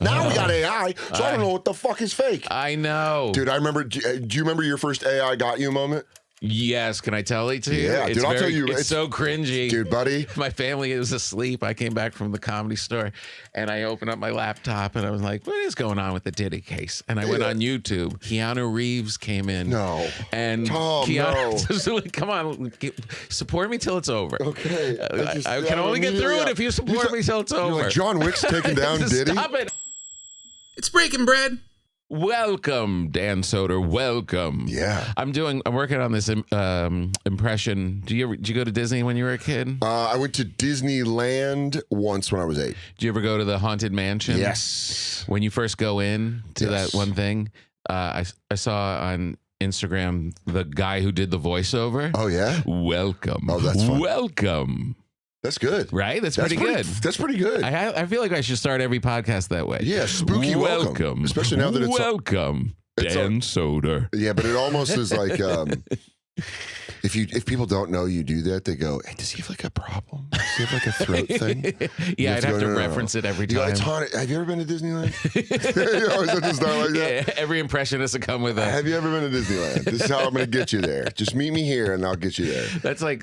Now we got AI, so I don't know what the fuck is fake. I know. Dude, I remember, do you remember your first AI got you moment? Yes, can I tell it to you? Yeah, dude, I'll tell you. It's so cringy. Dude, buddy. My family was asleep. I came back from the Comedy Store, and I opened up my laptop, and I was like, what is going on with the Diddy case? And I went on YouTube. Keanu Reeves came in. No. And Keanu was like, come on, support me till it's over. Okay. I can only get through it if you support me till it's over. Like John Wick's taking down Diddy? Stop it. It's breaking bread. Welcome, Dan Soder. Welcome. Yeah. I'm working on this impression. Did you go to Disney when you were a kid? I went to Disneyland once when I was 8. Did you ever go to the Haunted Mansion? Yes. When you first go in to that one thing, I saw on Instagram the guy who did the voiceover. Oh, yeah? Welcome. Oh, that's fun. Welcome. That's good. Right? That's pretty good. That's pretty good. I feel like I should start every podcast that way. Yeah, spooky welcome. Especially now that it's... Welcome, Dan Soder. Yeah, but it almost is like... If people don't know you do that, they go, hey, does he have like a problem? Does he have like a throat thing? Yeah, I'd have to reference it every time. It's haunted. Have you ever been to Disneyland? You always have to start like that. Yeah, every impression has to come with a... Have you ever been to Disneyland? This is how I'm going to get you there. Just meet me here and I'll get you there. That's like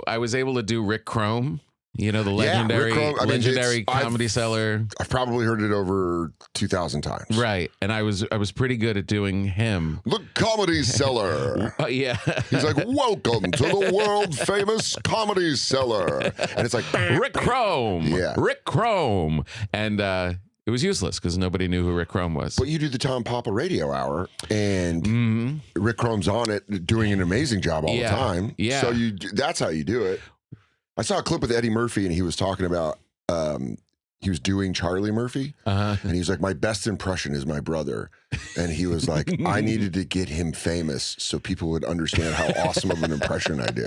I was able to do Rick Chrome. You know, the legendary comedy seller. I've probably heard it over 2,000 times. Right. And I was pretty good at doing him. The comedy seller. Yeah. He's like, welcome to the world famous comedy seller. And it's like, Rick Chrome. Yeah. Rick Chrome. And it was useless because nobody knew who Rick Chrome was. But you do the Tom Papa Radio Hour, and Rick Chrome's on it doing an amazing job all the time. Yeah. So that's how you do it. I saw a clip with Eddie Murphy, and he was talking about he was doing Charlie Murphy, and he was like, my best impression is my brother. And he was like, I needed to get him famous so people would understand how awesome of an impression I do.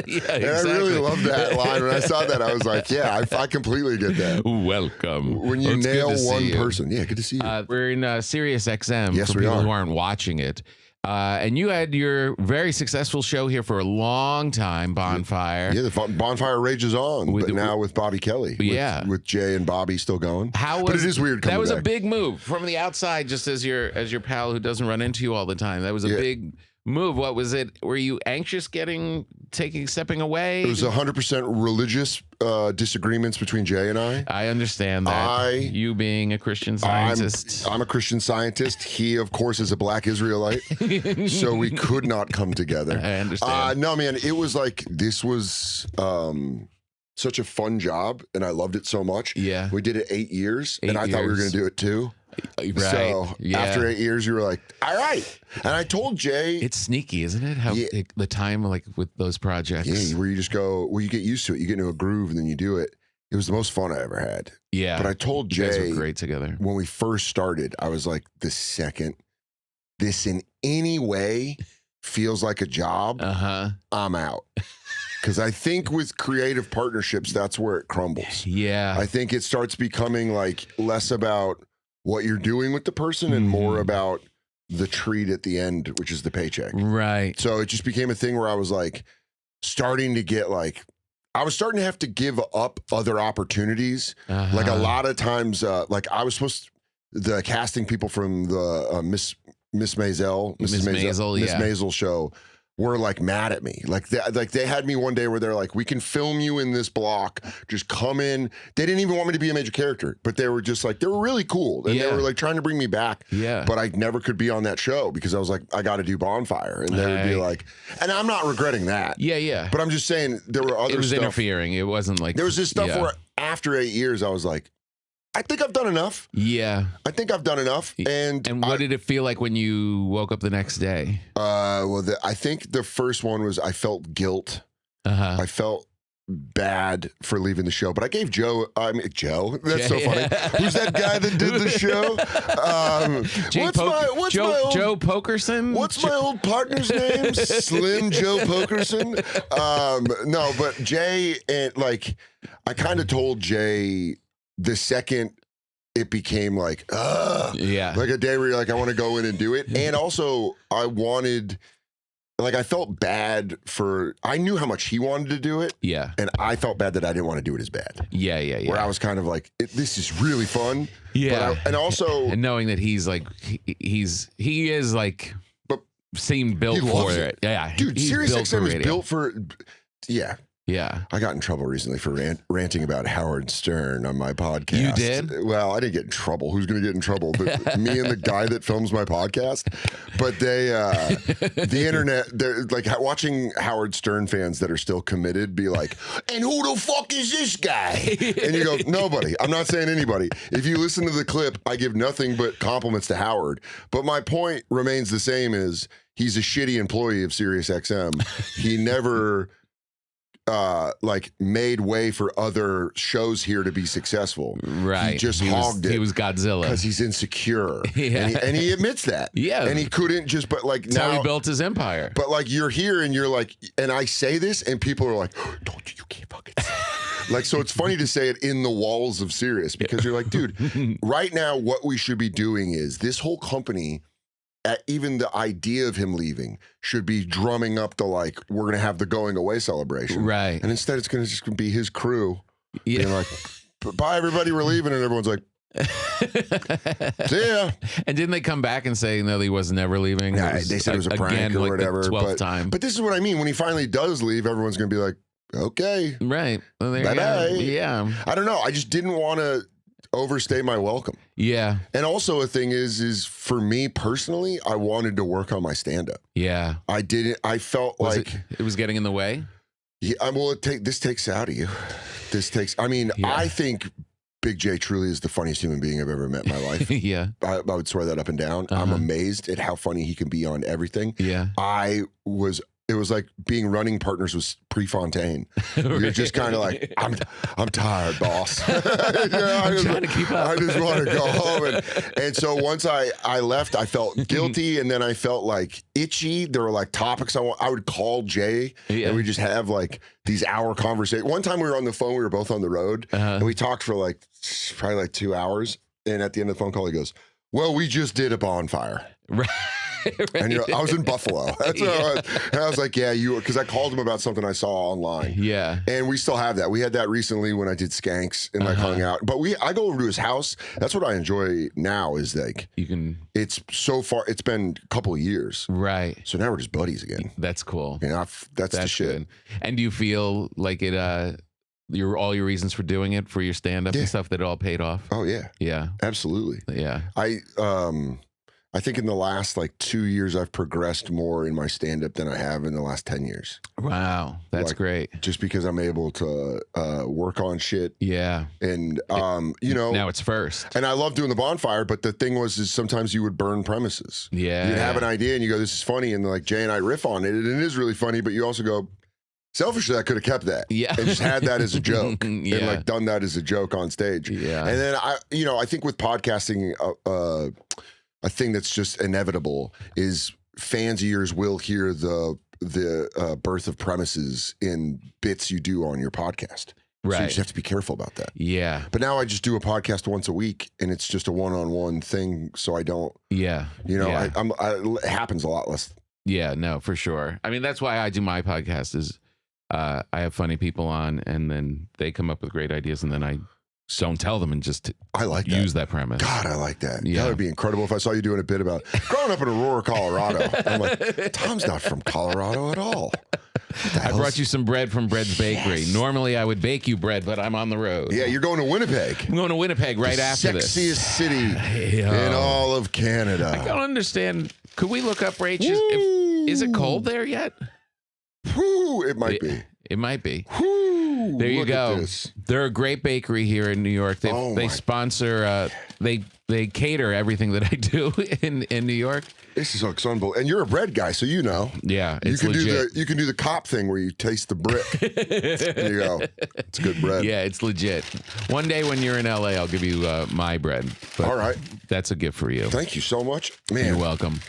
Yeah, and exactly. I really loved that line. When I saw that, I was like, yeah, I completely get that. Welcome. When you nail one person. Yeah, good to see you. We're in Sirius XM yes, for we people are. who aren't watching it. And you had your very successful show here for a long time, Bonfire. Yeah, the Bonfire rages on, now with Bobby Kelly. With Jay and Bobby still going. But it is weird coming That was back. a big move from the outside, just as your pal who doesn't run into you all the time. That was a big move. What was it? Were you anxious stepping away? It was 100% religious disagreements between Jay and I. I understand that. You being a Christian Scientist. I'm a Christian Scientist. He, of course, is a Black Israelite. So we could not come together. I understand. No, man, it was like, this was such a fun job, and I loved it so much. Yeah. We did it 8 years, and I thought we were going to do it too. Right. So after 8 years, you were like, all right. And I told Jay. It's sneaky, isn't it? How the time, like with those projects. Yeah, where you just go, well, you get used to it. You get into a groove and then you do it. It was the most fun I ever had. Yeah. But I told Jay. You guys were great together. When we first started, I was like, the second this in any way feels like a job, I'm out. Because I think with creative partnerships, that's where it crumbles. Yeah. I think it starts becoming like less about what you're doing with the person and more about the treat at the end, which is the paycheck. Right. So it just became a thing where I was like starting to get like, I was starting to have to give up other opportunities. Like a lot of times, like I was supposed to, the casting people from the Miss Maisel show were like mad at me. Like they had me one day where they're like, we can film you in this block. Just come in. They didn't even want me to be a major character, but they were just like, they were really cool. And they were like trying to bring me back. Yeah. But I never could be on that show because I was like, I got to do Bonfire. And they would be like, and I'm not regretting that. Yeah, yeah. But I'm just saying there were other stuff. It was interfering. It wasn't like. There was this stuff where after 8 years, I was like, I think I've done enough. Yeah. I think I've done enough. And what did it feel like when you woke up the next day? Well, I think the first one was I felt guilt. I felt bad for leaving the show, but I gave Joe, Joe, that's so funny. Who's that guy that did the show? Joe Pokerson? What's my old partner's name? Slim Joe Pokerson? No, but Jay, and like, I kind of told Jay the second it became like, like a day where you're like, I want to go in and do it. And also I wanted like I felt bad I knew how much he wanted to do it. Yeah. And I felt bad that I didn't want to do it as bad. Yeah. Where I was kind of like, this is really fun. Yeah. And also. And knowing that he's like, he is like, seemed built for it. Yeah. Dude, Sirius XM is built for, yeah. Yeah. I got in trouble recently for ranting about Howard Stern on my podcast. You did? Well, I didn't get in trouble. Who's going to get in trouble? Me and the guy that films my podcast. But the internet, they're like watching Howard Stern fans that are still committed be like, and who the fuck is this guy? And you go, nobody. I'm not saying anybody. If you listen to the clip, I give nothing but compliments to Howard. But my point remains the same: is he's a shitty employee of Sirius XM. He never like made way for other shows here to be and people are like, you can't fucking say it. Like, so it's funny to say it in the walls of Sirius because you're like, dude, right now what we should be doing is this whole company, even the idea of him leaving should be drumming up the like, we're going to have the going away celebration. Right. And instead it's going to just be his crew being like, bye everybody, we're leaving. And everyone's like, see ya. And didn't they come back and say, no, he was never leaving? Nah, they said it was a prank again, or like whatever. The 12th time. But this is what I mean. When he finally does leave, everyone's going to be like, okay. Right. Well, bye-bye. Yeah. I don't know. I just didn't want to overstay my welcome. Yeah. And also a thing is for me personally, I wanted to work on my stand-up. Yeah. I felt like it was getting in the way. Yeah. Well, this takes out of you. I think Big J truly is the funniest human being I've ever met in my life. Yeah. I would swear that up and down. I'm amazed at how funny he can be on everything. Yeah. It was like being running partners with Prefontaine. You're just kind of like, I'm tired, boss. I'm trying to keep up. I just want to go home. And so once I left, I felt guilty, and then I felt like itchy. There were like topics I would call Jay, and we just have like these hour conversations. One time we were on the phone, we were both on the road, and we talked for like probably like 2 hours. And at the end of the phone call, he goes, well, we just did a bonfire. Right. And I was in Buffalo. That's what I was. And I was like, yeah, because I called him about something I saw online. Yeah. And we still have that. We had that recently when I did Skanks and like hung out. But I go over to his house. That's what I enjoy now is like, it's so far, it's been a couple of years. Right. So now we're just buddies again. That's cool. And that's the shit. Good. And do you feel like it, all your reasons for doing it, for your stand-up and stuff, that it all paid off? Oh, yeah. Yeah. Absolutely. Yeah. I think in the last like 2 years, I've progressed more in my stand-up than I have in the last 10 years. Wow. That's great. Just because I'm able to work on shit. Yeah. And, now it's first. And I love doing the bonfire, but the thing is sometimes you would burn premises. Yeah. You'd have an idea and you go, this is funny. And like Jay and I riff on it, and it is really funny, but you also go, selfishly, I could have kept that. Yeah. And just had that as a joke. Yeah. And like done that as a joke on stage. Yeah. And then I think with podcasting, a thing that's just inevitable is fans of yours will hear the birth of premises in bits you do on your podcast. Right. So you just have to be careful about that. Yeah. But now I just do a podcast once a week, and it's just a one-on-one thing, so I don't. Yeah. It happens a lot less. Yeah. No, for sure. I mean, that's why I do my podcast. Is I have funny people on, and then they come up with great ideas, and then I don't tell them and just use that premise. God, I like that. Yeah. That would be incredible if I saw you doing a bit about growing up in Aurora, Colorado. I'm like, Tom's not from Colorado at all. I brought you some bread from Bread's Bakery. Yes. Normally I would bake you bread, but I'm on the road. Yeah, you're going to Winnipeg. I'm going to Winnipeg right after this. Sexiest city in all of Canada. I don't understand. Could we look up, Rach? Is it cold there yet? It might be. It might be. Woo, there you go. They're a great bakery here in New York. They sponsor. They cater everything that I do in New York. This is unbelievable. And you're a bread guy, so you know. Yeah, it's legit. You can do the cop thing where you taste the brick. There you go. It's good bread. Yeah, it's legit. One day when you're in LA, I'll give you my bread. But all right. That's a gift for you. Thank you so much, man. You're welcome.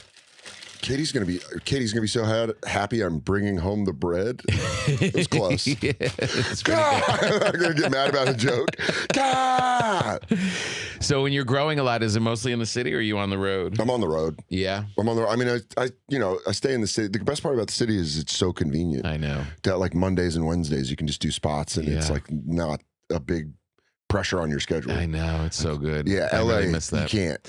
Katie's gonna be so happy I'm bringing home the bread. It was close. Yeah, it's God, I'm gonna get mad about a joke. God. So when you're growing a lot, is it mostly in the city or are you on the road? I'm on the road. Yeah. I'm on the road. I mean, I stay in the city. The best part about the city is it's so convenient. I know. That like Mondays and Wednesdays, you can just do spots and it's like not a big pressure on your schedule. I know. It's so good. Yeah, I LA, really miss that. you can't.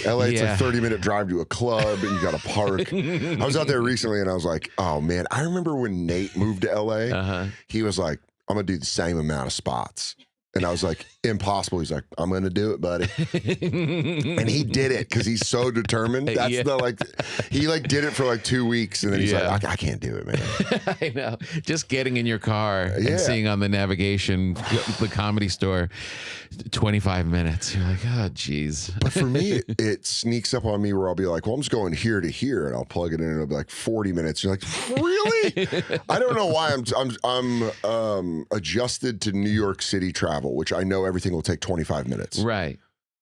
LA, it's like 30-minute drive to a club and you got to park. I was out there recently and I was like, oh man, I remember when Nate moved to LA, he was like, I'm going to do the same amount of spots. And I was like, impossible. He's like, I'm going to do it, buddy. And he did it because he's so determined. That's he like did it for like 2 weeks. And then he's like, I can't do it, man. I know. Just getting in your car and seeing on the navigation, the Comedy Store, 25 minutes. You're like, oh, geez. But for me, it sneaks up on me where I'll be like, well, I'm just going here to here. And I'll plug it in and it'll be like 40 minutes. You're like, really? I don't know why I'm adjusted to New York City travel, which I know everything will take 25 minutes. Right.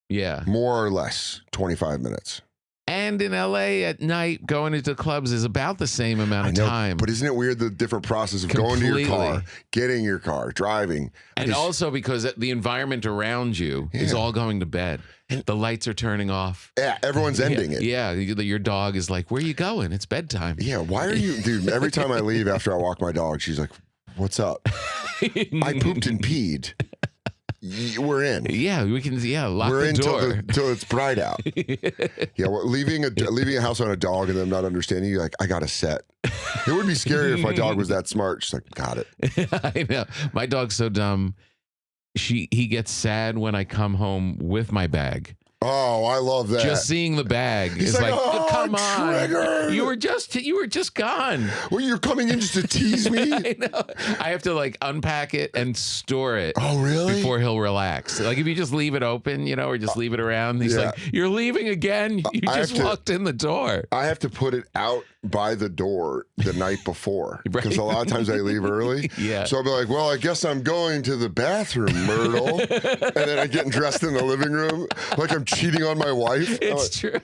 Yeah. More or less 25 minutes. And in LA at night, going into clubs is about the same amount of time. But isn't it weird the different process of going to your car, getting in your car, driving? And also because the environment around you is all going to bed. The lights are turning off. Yeah, everyone's ending it. Yeah, your dog is like, where are you going? It's bedtime. Yeah, why are you, dude, every time I leave after I walk my dog, she's like, what's up? I pooped and peed. We're in. Yeah, we can. Yeah, lock the door until it's bright out. Yeah, well, leaving a house on a dog and them not understanding, you're like, I got a set. It would be scary if my dog was that smart. She's like, got it. I know. My dog's so dumb. He gets sad when I come home with my bag. Oh, I love that. Just seeing the bag is like, oh, come on. Triggered. You were just gone. Well, you're coming in just to tease me? I know. I have to like unpack it and store it. Oh, really? Before he'll relax. Like if you just leave it open, or just leave it around, he's like, you're leaving again? You just walked in the door. I have to put it out by the door the night before. Because a lot of times I leave early. Yeah. So I'll be like, well, I guess I'm going to the bathroom, Myrtle. And then I'm getting dressed in the living room like I'm cheating on my wife. It's true.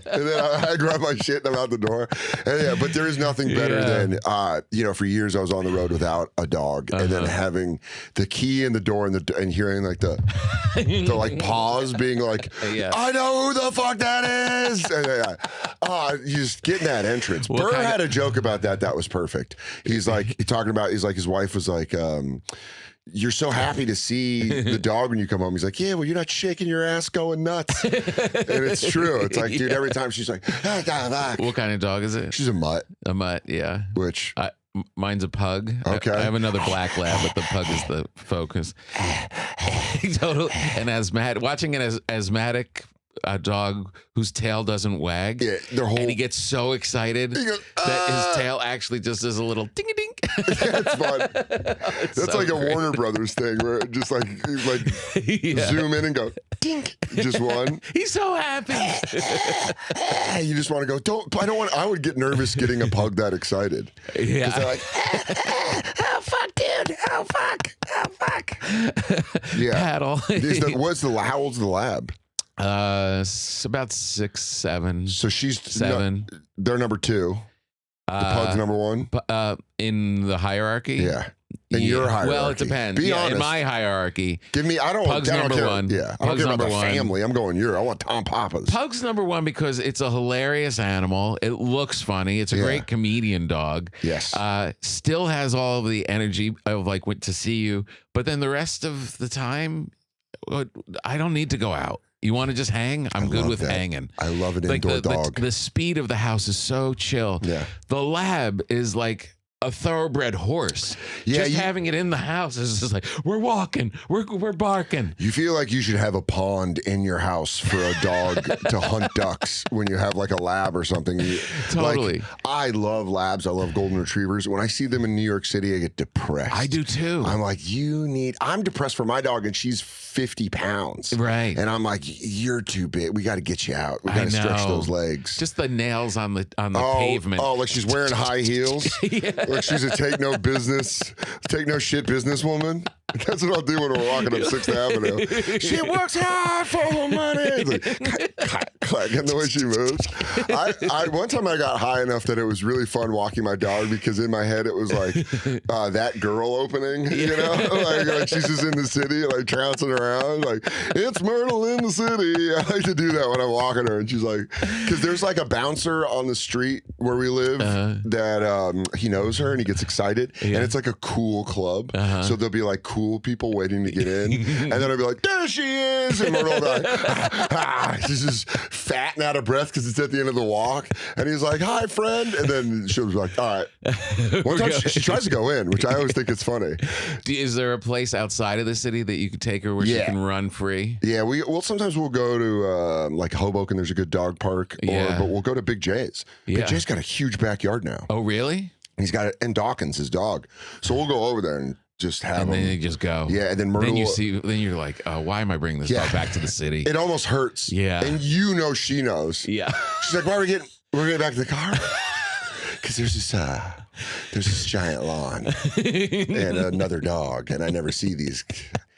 And then I grab my shit and I'm out the door. And but there is nothing better than, for years I was on the road without a dog. And then having the key in the door and hearing like the like pause being like, I know who the fuck that is. And you just getting that entrance. Burr had a joke about that. That was perfect. He's like, his wife was like, you're so happy to see the dog when you come home. He's like, yeah, well, you're not shaking your ass going nuts. And it's true. It's like, dude, every time she's like, what kind of dog is it? She's a mutt. A mutt, yeah. Which? Mine's a pug. Okay. I have another black lab, but the pug is the focus. Totally. And watching an asthmatic dog whose tail doesn't wag. Yeah, and he gets so excited that his tail actually just is a little ding-a-ding. That's fun. That's so like great. A Warner Brothers thing where it just like zoom in and go dink. Just one. He's so happy. You just want to go. I would get nervous getting a pug that excited. Yeah. Because they're like, oh fuck, dude. Oh fuck. Yeah. Paddle. How old's the lab? It's about 6, 7. So she's 7. They're number 2. The pug's number 1. In the hierarchy. Yeah. In your hierarchy. Well, it depends. Be honest. In my hierarchy. Pug's number 1. Yeah. I don't care about the family. I'm going I want Tom Papa's. Pug's number 1 because it's a hilarious animal. It looks funny. It's a great comedian dog. Yes. Still has all of the energy of like to see you, but then the rest of the time, I don't need to go out. You want to just hang? I'm good with hanging. I love an indoor dog. The speed of the house is so chill. Yeah. The lab is like a thoroughbred horse. Yeah, just having it in the house is just like, we're walking, we're barking. You feel like you should have a pond in your house for a dog to hunt ducks when you have like a lab or something. Totally. Like, I love labs. I love golden retrievers. When I see them in New York City, I get depressed. I do too. I'm like, I'm depressed for my dog and she's 50 pounds. Right. And I'm like, you're too big. We got to get you out. We got to stretch those legs. Just the nails on the pavement. Oh, like she's wearing high heels. Yeah. Like she's a take no shit businesswoman. That's what I'll do when we're walking up 6th Avenue. She works hard for her money. Like, like and the way she moves. One time I got high enough that it was really fun walking my dog because in my head it was like that girl opening, you know, like she's just in the city, like trouncing around, like it's Myrtle in the city. I like to do that when I'm walking her, and she's like, because there's like a bouncer on the street where we live that he knows her and he gets excited, and it's like a cool club, so there'll be like cool people waiting to get in, and then I'll be like, there she is, and Myrtle will be like, she's just fat and out of breath because it's at the end of the walk, and he's like, hi friend, and then she'll be like, all right. One time she tries to go in, which I always think it's funny. Is there a place outside of the city that you could take her where she can run free? Yeah, sometimes we'll go to like Hoboken. There's a good dog park, but we'll go to Big J's. Big J's got a huge backyard now. Oh, really? He's got it, and Dawkins, his dog. So we'll go over there and just have him. And then you just go. Yeah, and then Myrtle. Then you're like, oh, why am I bringing this dog back to the city? It almost hurts. Yeah. And you know she knows. Yeah. She's like, why are we getting back to the car? Because there's this giant lawn and another dog, and I never see these.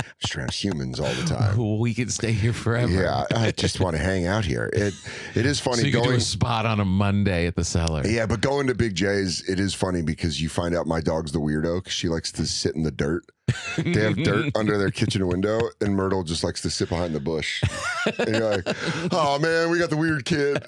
I'm just around humans all the time. We could stay here forever. Yeah, I just want to hang out here. It is funny. So you could do a spot on a Monday at the Cellar. Yeah, but going to Big J's, it is funny because you find out my dog's the weirdo because she likes to sit in the dirt. They have dirt under their kitchen window, and Myrtle just likes to sit behind the bush. And you're like, oh man, we got the weird kid.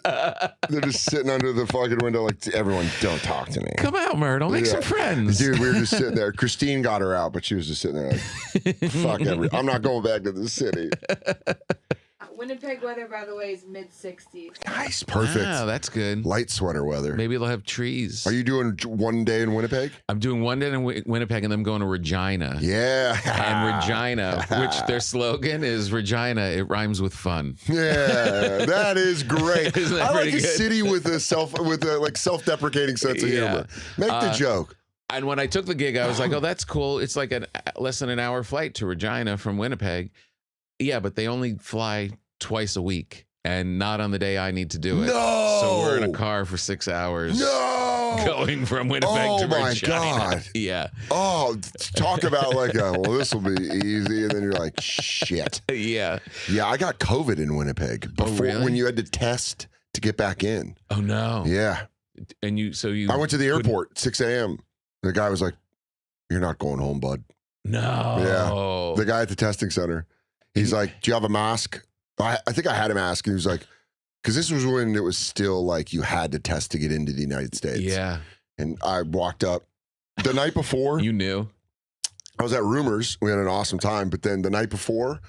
They're just sitting under the fucking window like, everyone, don't talk to me. Come out, Myrtle, make some friends. Dude, we were just sitting there. Christine got her out, but she was just sitting there like, fuck I'm not going back to the city. Winnipeg weather, by the way, is mid-60s. Nice, perfect. Wow, that's good. Light sweater weather. Maybe they'll have trees. Are you doing one day in Winnipeg? I'm doing one day in Winnipeg, and then I'm going to Regina. Yeah. And Regina, which their slogan is Regina, it rhymes with fun. Yeah, that is great. Isn't that I like a pretty good? city with a self-deprecating sense of humor. Make the joke. And when I took the gig, I was like, oh, that's cool. It's like a less than an hour flight to Regina from Winnipeg. Yeah, but they only fly twice a week and not on the day I need to do it. No! So we're in a car for 6 hours. No! Going from Winnipeg to Regina. Oh my God. Yeah. Oh, talk about like this will be easy. And then you're like, shit. Yeah. Yeah, I got COVID in Winnipeg before really? when you had to test to get back in. Oh, no. Yeah. And I went to the airport, 6 a.m. The guy was like, you're not going home, bud. No. Yeah. The guy at the testing center. He's like, do you have a mask? I think I had a mask. And he was like, because this was when it was still like you had to test to get into the United States. Yeah. And I walked up the night before. You knew. I was at Rumors. We had an awesome time. But then the night before,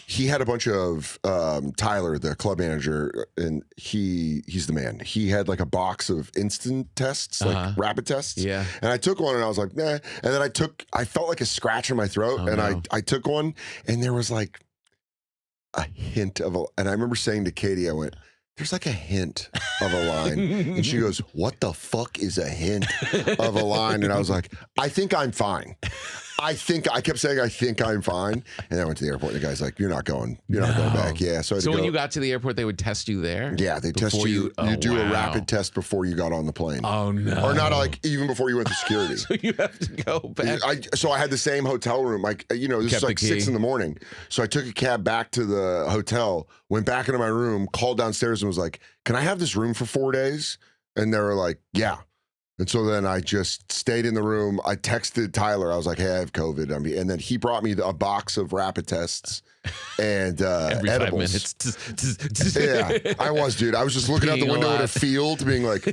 he had a bunch of Tyler, the club manager, and he's the man. He had like a box of instant tests, like rapid tests. Yeah. And I took one and I was like, nah. And then I felt like a scratch in my throat. I took one and there was like a hint of and I remember saying to Katie, I went, there's like a hint of a line. And she goes, what the fuck is a hint of a line? And I was like, I think I'm fine. I kept saying, I think I'm fine. And I went to the airport and the guy's like, you're not going back. Yeah. So when you got to the airport, they would test you there? Yeah. They test you. You do a rapid test before you got on the plane. Oh, no. Or not like even before you went to security. So you have to go back. So I had the same hotel room. Like, this is like 6 a.m. So I took a cab back to the hotel, went back into my room, called downstairs and was like, can I have this room for 4 days? And they were like, yeah. And so then I just stayed in the room. I texted Tyler. I was like, hey, I have COVID. And then he brought me a box of rapid tests and every edibles. 5 minutes. Yeah, I was, dude. I was just looking out the window at a field being like,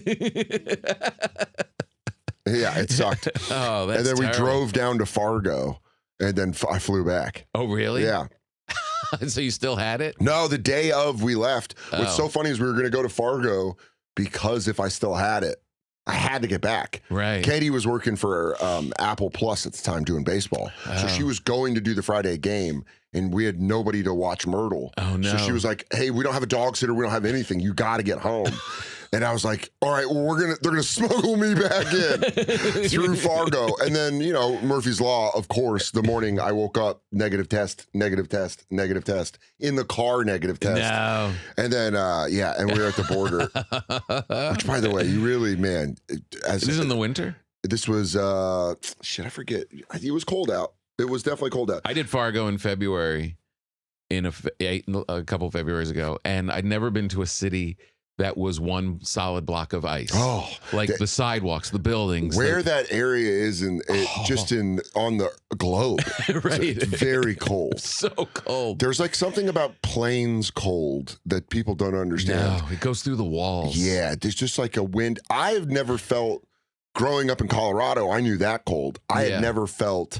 yeah, it sucked. Oh, that's And then we terrible. drove down to Fargo and then I flew back. Oh, really? Yeah. So you still had it? No, the day of we left. What's Oh. so funny is we were going to go to Fargo because if I still had it, I had to get back. Right. Katie was working for Apple Plus at the time doing baseball. So she was going to do the Friday game and we had nobody to watch Myrtle. Oh, no. So she was like, hey, we don't have a dog sitter. We don't have anything. You got to get home. And I was like, all right, well, they're going to smuggle me back in through Fargo. And then, Murphy's Law, of course, the morning I woke up, negative test, negative test, negative test. In the car, negative test. No. And then, and we were at the border. Which, by the way, you really, man. This is in the winter? This was, I forget. It was cold out. It was definitely cold out. I did Fargo in February. a couple of Februarys ago, and I'd never been to a city that was one solid block of ice. Oh, like the sidewalks, the buildings. Where that area is on the globe. Right. It's very cold. So cold. There's like something about plains cold that people don't understand. No, it goes through the walls. Yeah, there's just like a wind. I've never felt, growing up in Colorado, I knew that cold. I had never felt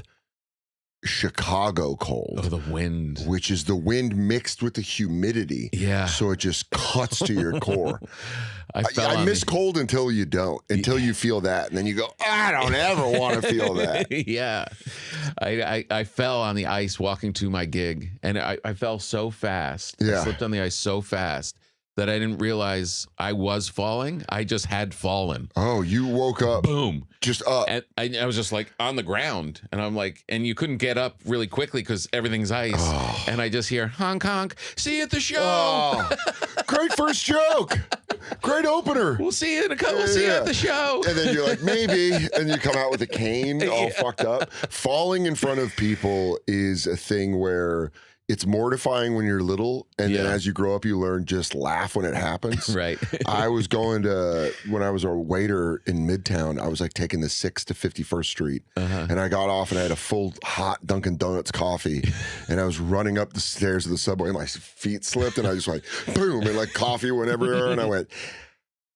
Chicago cold. Oh, the wind. Which is the wind mixed with the humidity. Yeah. So it just cuts to your core. I miss cold until you don't, until you feel that. And then you go, I don't ever want to feel that. Yeah. I fell on the ice walking to my gig, and I fell so fast. Yeah. I slipped on the ice so fast that I didn't realize I was falling. I just had fallen. Oh, you woke up. Boom. Just up. And I was just like on the ground. And I'm like, and you couldn't get up really quickly because everything's ice. Oh. And I just hear, honk, honk, see you at the show. Oh, great first joke. Great opener. We'll see you in a couple. We'll see you at the show. And then you're like, maybe. And you come out with a cane all fucked up. Falling in front of people is a thing where it's mortifying when you're little, and then as you grow up, you learn just laugh when it happens. Right. I was going to, when I was a waiter in Midtown, I was like taking the 6th to 51st Street, and I got off and I had a full hot Dunkin' Donuts coffee, and I was running up the stairs of the subway, and my feet slipped, and I just like, boom, and like coffee went everywhere, and I went,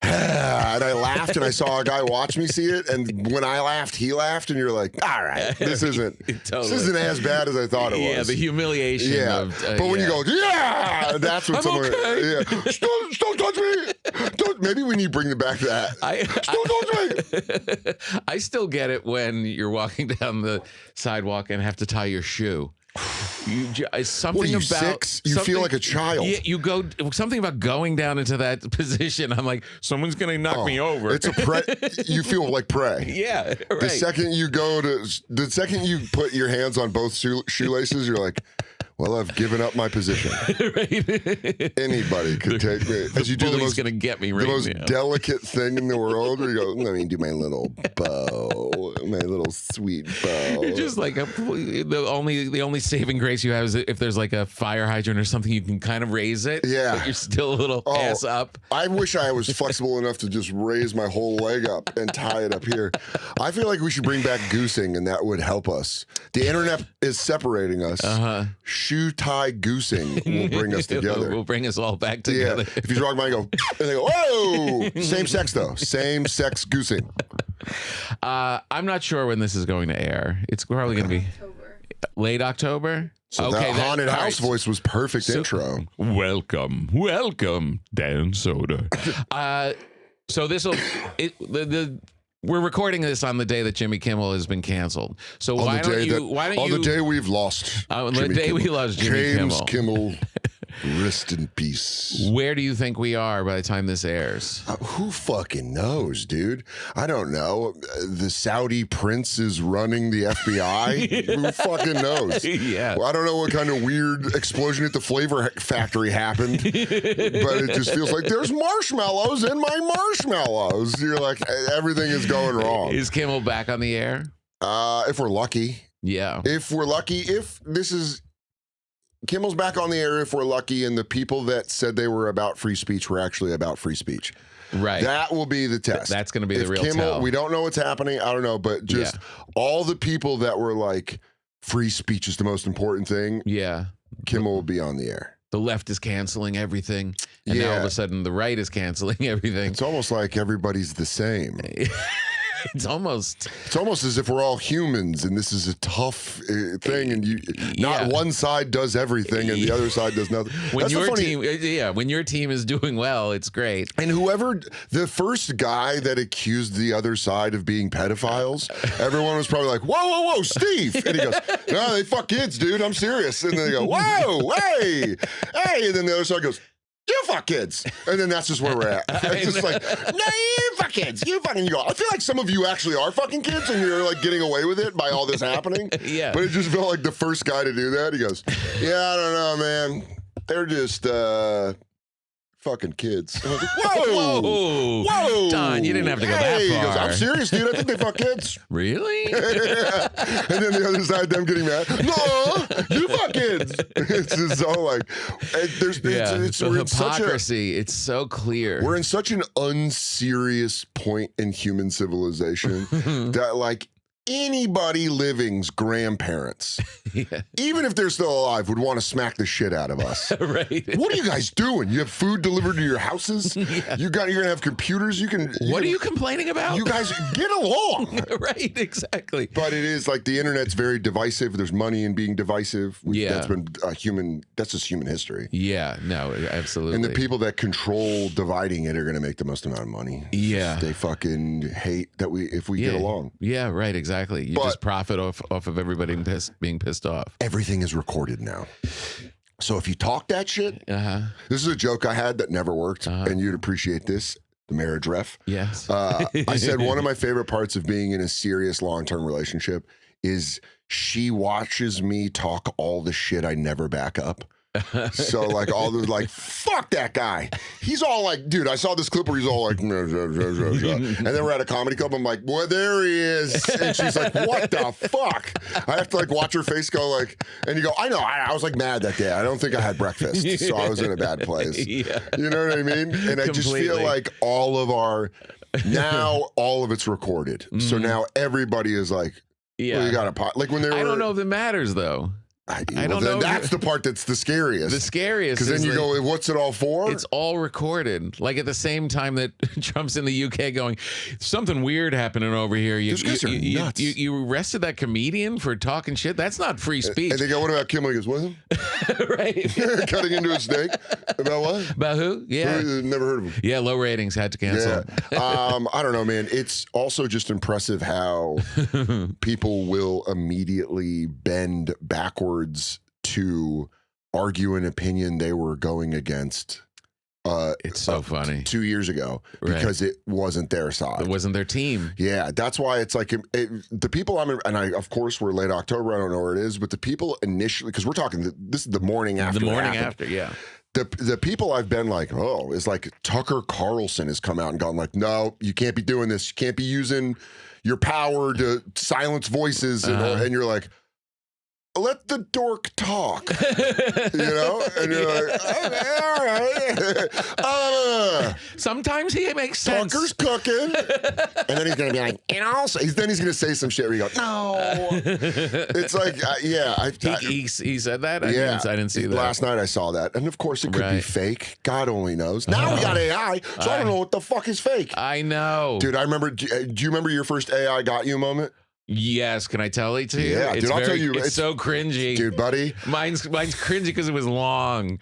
and I laughed, and I saw a guy watch me see it, and when I laughed, he laughed, and you're like, all right, this isn't as bad as I thought it was. Yeah, the humiliation. Yeah, of, but when you go, that's when someone, okay. Don't touch me. Maybe we need to bring back that. Don't touch me. I still get it when you're walking down the sidewalk and have to tie your shoe. Something what are you, about 6? You feel like a child. Yeah, you go something about going down into that position. I'm like, someone's gonna knock me over. It's a prey. You feel like prey. Yeah, right. The second you put your hands on both shoelaces, you're like, well, I've given up my position. Right. Anybody could take me. As you do the most, gonna get me right the most now. delicate thing in the world, where you go, let me do my little bow, my little sweet bow. You're just like the only saving grace you have is if there's like a fire hydrant or something, you can kind of raise it. Yeah. But you're still a little ass up. I wish I was flexible enough to just raise my whole leg up and tie it up here. I feel like we should bring back goosing, and that would help us. The internet is separating us. Shoe tie goosing will bring us together. Will bring us all back together. Yeah. If you draw my go, and they go, whoa! Same sex though. Same sex goosing. I'm not sure when this is going to air. It's probably going to be late October. So that haunted house voice was perfect intro. Welcome, Dan Soder. So this will we're recording this on the day that Jimmy Kimmel has been canceled. So why don't you? On the day we've lost. On the day we lost Jimmy James Kimmel. Rest in peace. Where do you think we are by the time this airs? Who fucking knows, dude? I don't know. The Saudi prince is running the FBI. Who fucking knows? Yeah. Well, I don't know what kind of weird explosion at the flavor factory happened, but it just feels like there's marshmallows in my marshmallows. You're like, everything is going wrong. Is Kimmel back on the air? If we're lucky. Yeah. If we're lucky, if this is... Kimmel's back on the air if we're lucky, and the people that said they were about free speech were actually about free speech. Right. That will be the test. That's going to be the real Kimmel, tell. we don't know what's happening. I don't know, but just all the people that were like, free speech is the most important thing. Yeah. Kimmel will be on the air. The left is canceling everything, and now all of a sudden the right is canceling everything. It's almost like everybody's the same. It's almost as if we're all humans, and this is a tough thing, and not one side does everything and the other side does nothing. When when your team is doing well, it's great. And whoever the first guy that accused the other side of being pedophiles, everyone was probably like, "Whoa, Steve!" And he goes, "No, they fuck kids, dude. I'm serious." And then they go, "Whoa, hey!" And then the other side goes, "You fuck kids," and then that's just where we're at. It's just like, no, you fuck kids, you fucking. You go. I feel like some of you actually are fucking kids, and you're like getting away with it by all this happening. Yeah. But it just felt like the first guy to do that. He goes, "Yeah, I don't know, man. They're just fucking kids. And I was like, whoa, whoa, Don, you didn't have to go that He far. goes, I'm serious, dude. I think they fuck kids. Really? And then the other side, them getting mad. No, you fuck kids. It's just so like, we're in hypocrisy. It's so clear. We're in such an unserious point in human civilization that like anybody living's grandparents, even if they're still alive, would want to smack the shit out of us. Right. What are you guys doing? You have food delivered to your houses? You're gonna have computers. What are you complaining about? You guys get along. Right, exactly. But it is like the internet's very divisive. There's money in being divisive. That's been that's just human history. Yeah, no, absolutely. And the people that control dividing it are going to make the most amount of money. Yeah. They fucking hate that if we get along. Yeah, right, exactly. You just profit off of everybody being pissed off. Everything is recorded now. So if you talk that shit, this is a joke I had that never worked, and you'd appreciate this. The marriage ref. Yes. I said one of my favorite parts of being in a serious long-term relationship is she watches me talk all the shit I never back up. So like all the like, fuck that guy. He's all like, dude, I saw this clip where he's all like, and then we're at a comedy club. I'm like, well, there he is. And she's like, what the fuck? I have to like watch her face go like, and you go, I know. I was like mad that day. I don't think I had breakfast, so I was in a bad place. Yeah. You know what I mean? And I just feel like all of it's recorded. So now everybody is like, well, you got a pot. Like when they were, I don't know if it matters though. I don't know. That's the part that's the scariest. The scariest. Because then you go, what's it all for? It's all recorded. Like at the same time that Trump's in the UK going, something weird happening over here. Those guys are nuts. You arrested that comedian for talking shit? That's not free speech. And they go, what about Kimmel? He goes, what? Right. Cutting into a steak? About what? About who? Yeah. Never heard of him. Yeah, low ratings, had to cancel. Yeah. I don't know, man. It's also just impressive how people will immediately bend backwards to argue an opinion they were going against. It's so funny. 2 years ago because it wasn't their side. It wasn't their team. Yeah, that's why it's like the people of course we're late October. I don't know where it is, but the people initially, because we're talking, this is the morning after. The morning after, yeah. The people I've been like, oh, is like Tucker Carlson has come out and gone like, no, you can't be doing this. You can't be using your power to silence voices, and you're like, let the dork talk, you know? And you're like, okay, all right. Sometimes he makes sense. Tucker's cooking. And then he's going to be like, and also, he's going to say some shit where you go, no. It's like, yeah. He said that? I didn't see that. Last night I saw that. And of course it could be fake. God only knows. Now we got AI, so I don't know what the fuck is fake. I know. Dude, I remember, do you remember your first AI got you moment? Yes, can I tell it to you? Yeah, dude, I'll tell you. It's so cringy. Dude, buddy. Mine's cringy because it was long.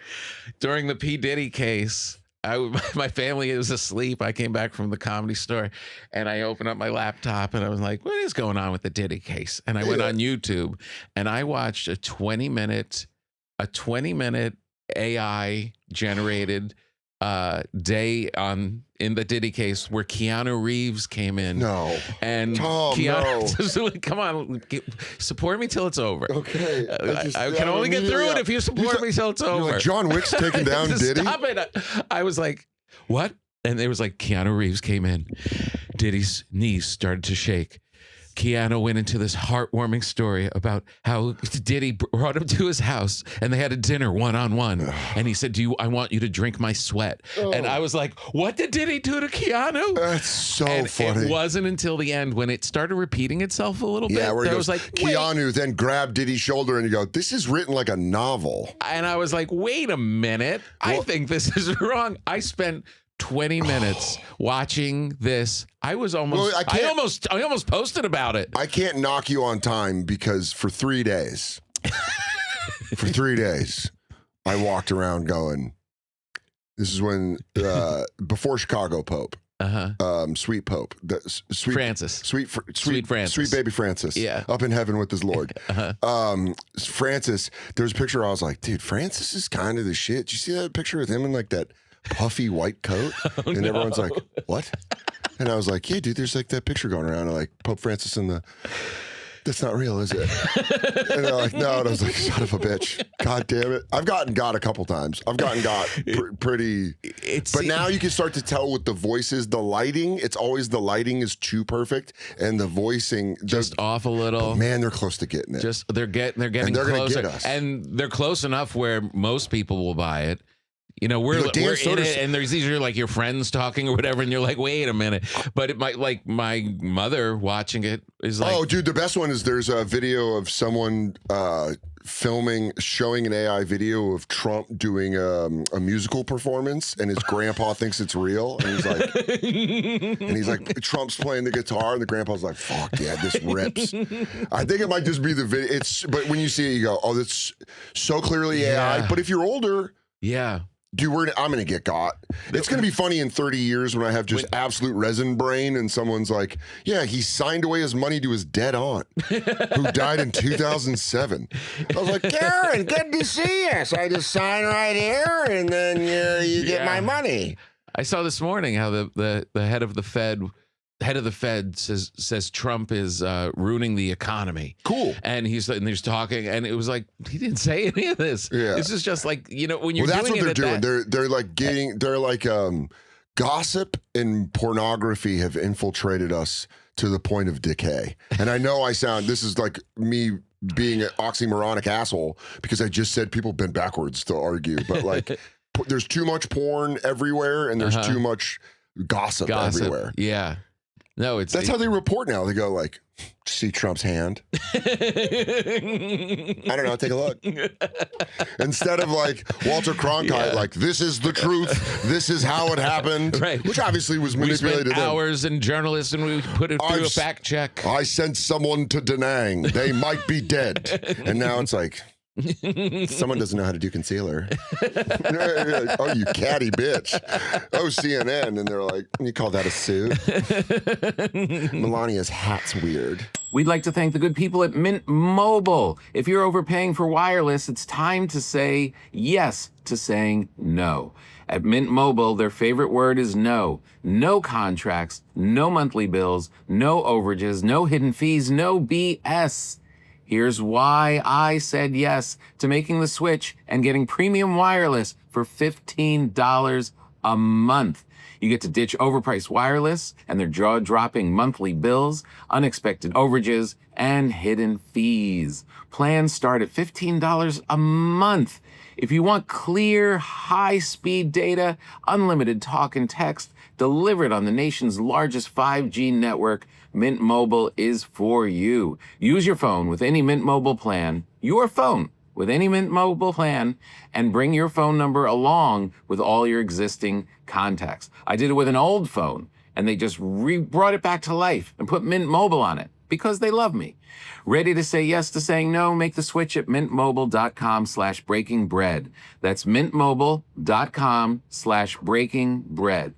During the P. Diddy case, my family was asleep. I came back from the Comedy Store, and I opened up my laptop, and I was like, what is going on with the Diddy case? And I went on YouTube, and I watched a 20-minute AI-generated day in the Diddy case where Keanu Reeves came in. No. And Tom, Keanu, come on, support me till it's over. Okay. I can only get through it if you support me till it's over. Like John Wick's taking down Diddy? Stop it. I was like, what? And it was like Keanu Reeves came in. Diddy's knees started to shake. Keanu went into this heartwarming story about how Diddy brought him to his house and they had a dinner one-on-one. And he said, I want you to drink my sweat. And I was like, what did Diddy do to Keanu? That's so funny. It wasn't until the end when it started repeating itself a little bit. Yeah, where he goes, like, Keanu then grabbed Diddy's shoulder and you go, this is written like a novel. And I was like, wait a minute. I think this is wrong. I spent 20 minutes watching this. I almost posted about it. I can't knock you on time because for 3 days, I walked around going, this is when, before Chicago Pope, Sweet Pope, Francis, Sweet Francis, Sweet baby Francis, up in heaven with his Lord. Francis, there was a picture, I was like, dude, Francis is kind of the shit. Did you see that picture with him in like that puffy white coat? And everyone's like, what? And I was like, yeah, dude, there's like that picture going around of like Pope Francis and the that's not real, is it? And they're like, no. And I was like, son of a bitch. God damn it. I've gotten got a couple times. I've gotten got pretty. But now you can start to tell with the voices, the lighting, it's always the lighting is too perfect. And the voicing. Just off a little. Man, they're close to getting it. They're getting and they're closer. Gonna get us. And they're close enough where most people will buy it. You know, we're Dan in it, and these are like your friends talking or whatever, and you're like, wait a minute. But it might, like, my mother watching it is like, oh, dude, the best one is there's a video of someone showing an AI video of Trump doing a musical performance, and his grandpa thinks it's real, and he's like, Trump's playing the guitar, and the grandpa's like, fuck yeah, this rips. I think it might just be the video. But when you see it, you go, oh, that's so clearly AI. But if you're older, yeah. Dude, I'm going to get got. It's going to be funny in 30 years when I have just absolute resin brain and someone's like, yeah, he signed away his money to his dead aunt who died in 2007. I was like, Karen, good to see you. So I just sign right here and then you get my money. I saw this morning how the head of the Fed says Trump is ruining the economy. Cool. And he's talking, and it was like he didn't say any of this. Yeah. This is just like, you know, when you're that's doing what they're doing. They're like getting gossip and pornography have infiltrated us to the point of decay. And I know this is like me being an oxymoronic asshole because I just said people bend backwards to argue, but like there's too much porn everywhere and there's too much gossip everywhere. Yeah. No, that's how they report now. They go like, see Trump's hand. I don't know. Take a look. Instead of like Walter Cronkite, like, this is the truth. This is how it happened. Right. Which obviously was manipulated. We spent hours in journalists and we put it through a fact check. I sent someone to Da Nang. They might be dead. And now it's like, someone doesn't know how to do concealer. Oh, you catty bitch. Oh, CNN. And they're like, you call that a suit? Melania's hat's weird. We'd like to thank the good people at Mint Mobile. If you're overpaying for wireless, it's time to say yes to saying no. At Mint Mobile, their favorite word is no. No contracts, no monthly bills, no overages, no hidden fees, no BS. Here's why I said yes to making the switch and getting premium wireless for $15 a month. You get to ditch overpriced wireless and their jaw-dropping monthly bills, unexpected overages, and hidden fees. Plans start at $15 a month. If you want clear, high-speed data, unlimited talk and text, delivered on the nation's largest 5G network, Mint Mobile is for you. Use your phone with any Mint Mobile plan, and bring your phone number along with all your existing contacts. I did it with an old phone, and they just brought it back to life and put Mint Mobile on it because they love me. Ready to say yes to saying no? Make the switch at mintmobile.com/breakingbread. That's mintmobile.com/breakingbread.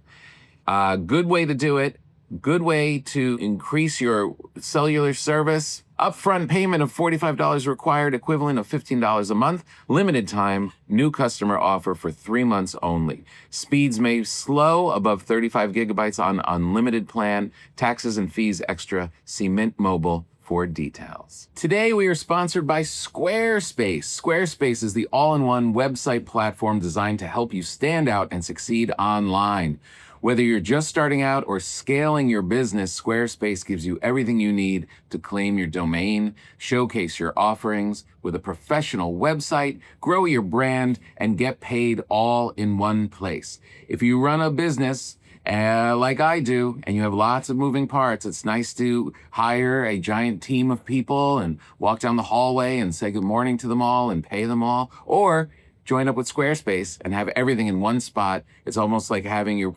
Good way to do it. Good way to increase your cellular service. Upfront payment of $45 required, equivalent of $15 a month. Limited time, new customer offer for 3 months only. Speeds may slow above 35 gigabytes on unlimited plan. Taxes and fees extra. See Mint Mobile for details. Today, we are sponsored by Squarespace. Squarespace is the all-in-one website platform designed to help you stand out and succeed online. Whether you're just starting out or scaling your business, Squarespace gives you everything you need to claim your domain, showcase your offerings with a professional website, grow your brand, and get paid all in one place. If you run a business like I do, and you have lots of moving parts, it's nice to hire a giant team of people and walk down the hallway and say good morning to them all and pay them all, or join up with Squarespace and have everything in one spot. It's almost like having your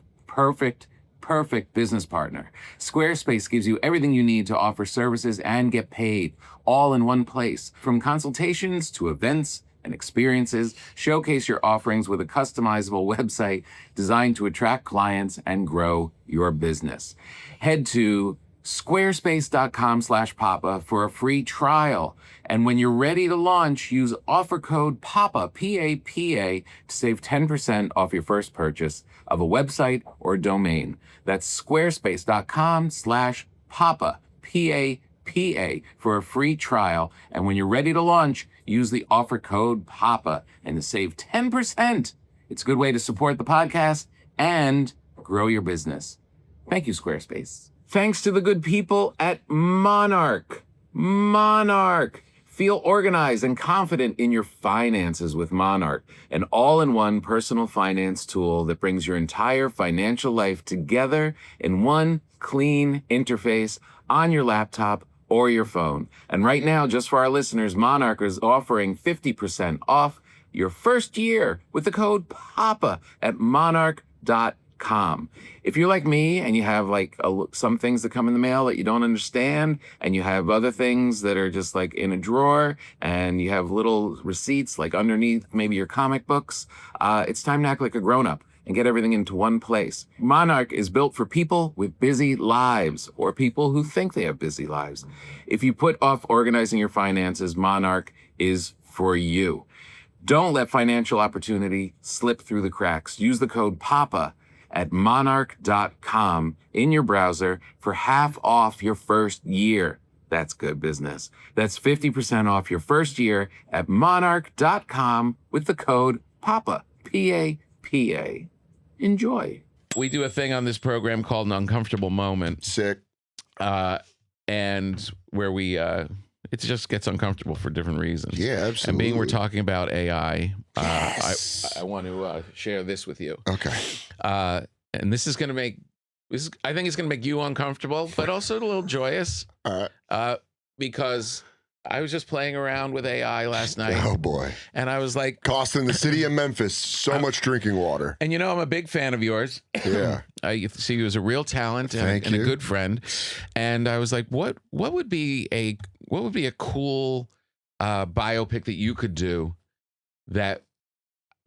perfect business partner. Squarespace gives you everything you need to offer services and get paid all in one place. From consultations to events and experiences, showcase your offerings with a customizable website designed to attract clients and grow your business. Head to squarespace.com/Papa for a free trial. And when you're ready to launch, use offer code PAPA, P-A-P-A, to save 10% off your first purchase of a website or domain. That's squarespace.com/Papa, P-A-P-A. PA for a free trial. And when you're ready to launch, use the offer code PAPA and to save 10%. It's a good way to support the podcast and grow your business. Thank you, Squarespace. Thanks to the good people at Monarch. Monarch. Feel organized and confident in your finances with Monarch, an all-in-one personal finance tool that brings your entire financial life together in one clean interface on your laptop or your phone. And right now, just for our listeners, Monarch is offering 50% off your first year with the code PAPA at monarch.com. If you're like me and you have like some things that come in the mail that you don't understand, and you have other things that are just like in a drawer, and you have little receipts like underneath maybe your comic books, it's time to act like a grown-up and get everything into one place. Monarch is built for people with busy lives or people who think they have busy lives. If you put off organizing your finances, Monarch is for you. Don't let financial opportunity slip through the cracks. Use the code PAPA at monarch.com in your browser for half off your first year. That's good business. That's 50% off your first year at monarch.com with the code PAPA, P-A-P-A. Enjoy. We do a thing on this program called an uncomfortable moment. Sick. And where we, it just gets uncomfortable for different reasons. Yeah, absolutely. And being we're talking about AI, Yes. I want to share this with you. Okay. And this is going to make, I think it's going to make you uncomfortable, but also a little joyous. All right. Because I was just playing around with AI last night. Oh, boy. And I was like, Costing the city of Memphis so much drinking water. and you know, I'm a big fan of yours. Yeah. I see you as a real talent and a good friend. And I was like, what would be a cool biopic that you could do that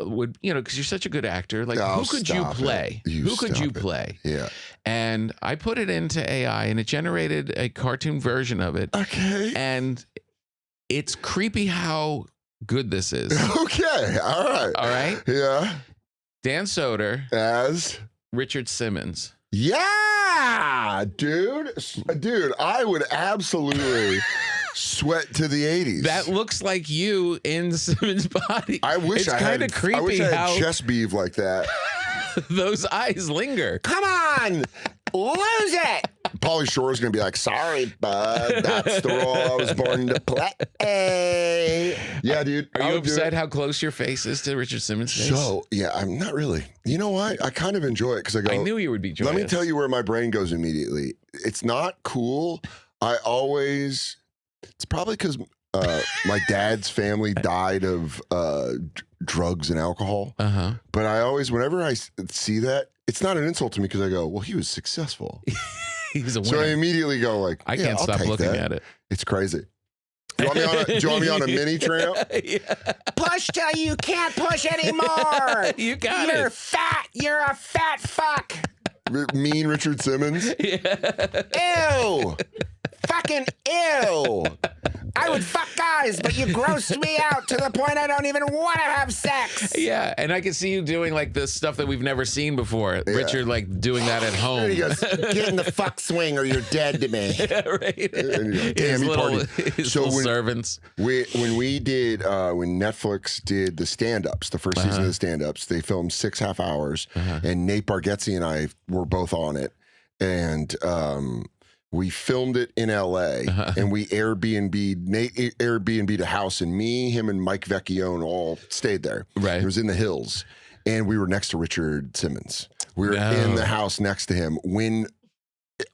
would, you know, because you're such a good actor. Like, Oh, who could you stop play? it. Who could you Stop it. play? Yeah. And I put it into AI, and it generated a cartoon version of it. Okay. And it's creepy how good this is. Okay. All right. All right. Yeah. Dan Soder, As. Richard Simmons. Yeah, dude. Dude, I would absolutely sweat to the 80s. That looks like you in Simmons' body. I wish it's I kind had. of creepy I wish I how had chest beef like that. those eyes linger. Come on, lose it. Pauly Shore's gonna be like, "Sorry, bud, that's the role I was born to play." Yeah, dude. Are I you would do upset it. how close your face is to Richard Simmons' face? So yeah, I'm not really. You know what? I kind of enjoy it because I go. I knew you would be joyous. Let me tell you where my brain goes immediately. It's not cool. It's probably because my dad's family died of drugs and alcohol. Uh-huh. But I always, whenever I see that, it's not an insult to me because I go, well, he was successful. He's a winner. So I immediately go like, I yeah, can't I'll stop take looking that. at it. It's crazy. Do you want me on a mini tramp? Yeah. Push till you can't push anymore. You got You're it. fat. You're a fat fuck. Mean Richard Simmons? Yeah. Ew. Fucking ew. I would fuck guys, but you grossed me out to the point I don't even want to have sex. Yeah, and I can see you doing like the stuff that we've never seen before. Richard like doing that at home. There he goes, get in the fuck swing or you're dead to me. Yeah, right. And you go, damn, His he little, partied. his So little when- servants. when Netflix did the stand-ups, the first season of the stand-ups, they filmed 6 half hours, and Nate Bargatze and I were both on it, and we filmed it in LA, and we Nate Airbnb'd a house, and me, him, and Mike Vecchione all stayed there. Right. It was in the hills, and we were next to Richard Simmons. We were No. in the house next to him when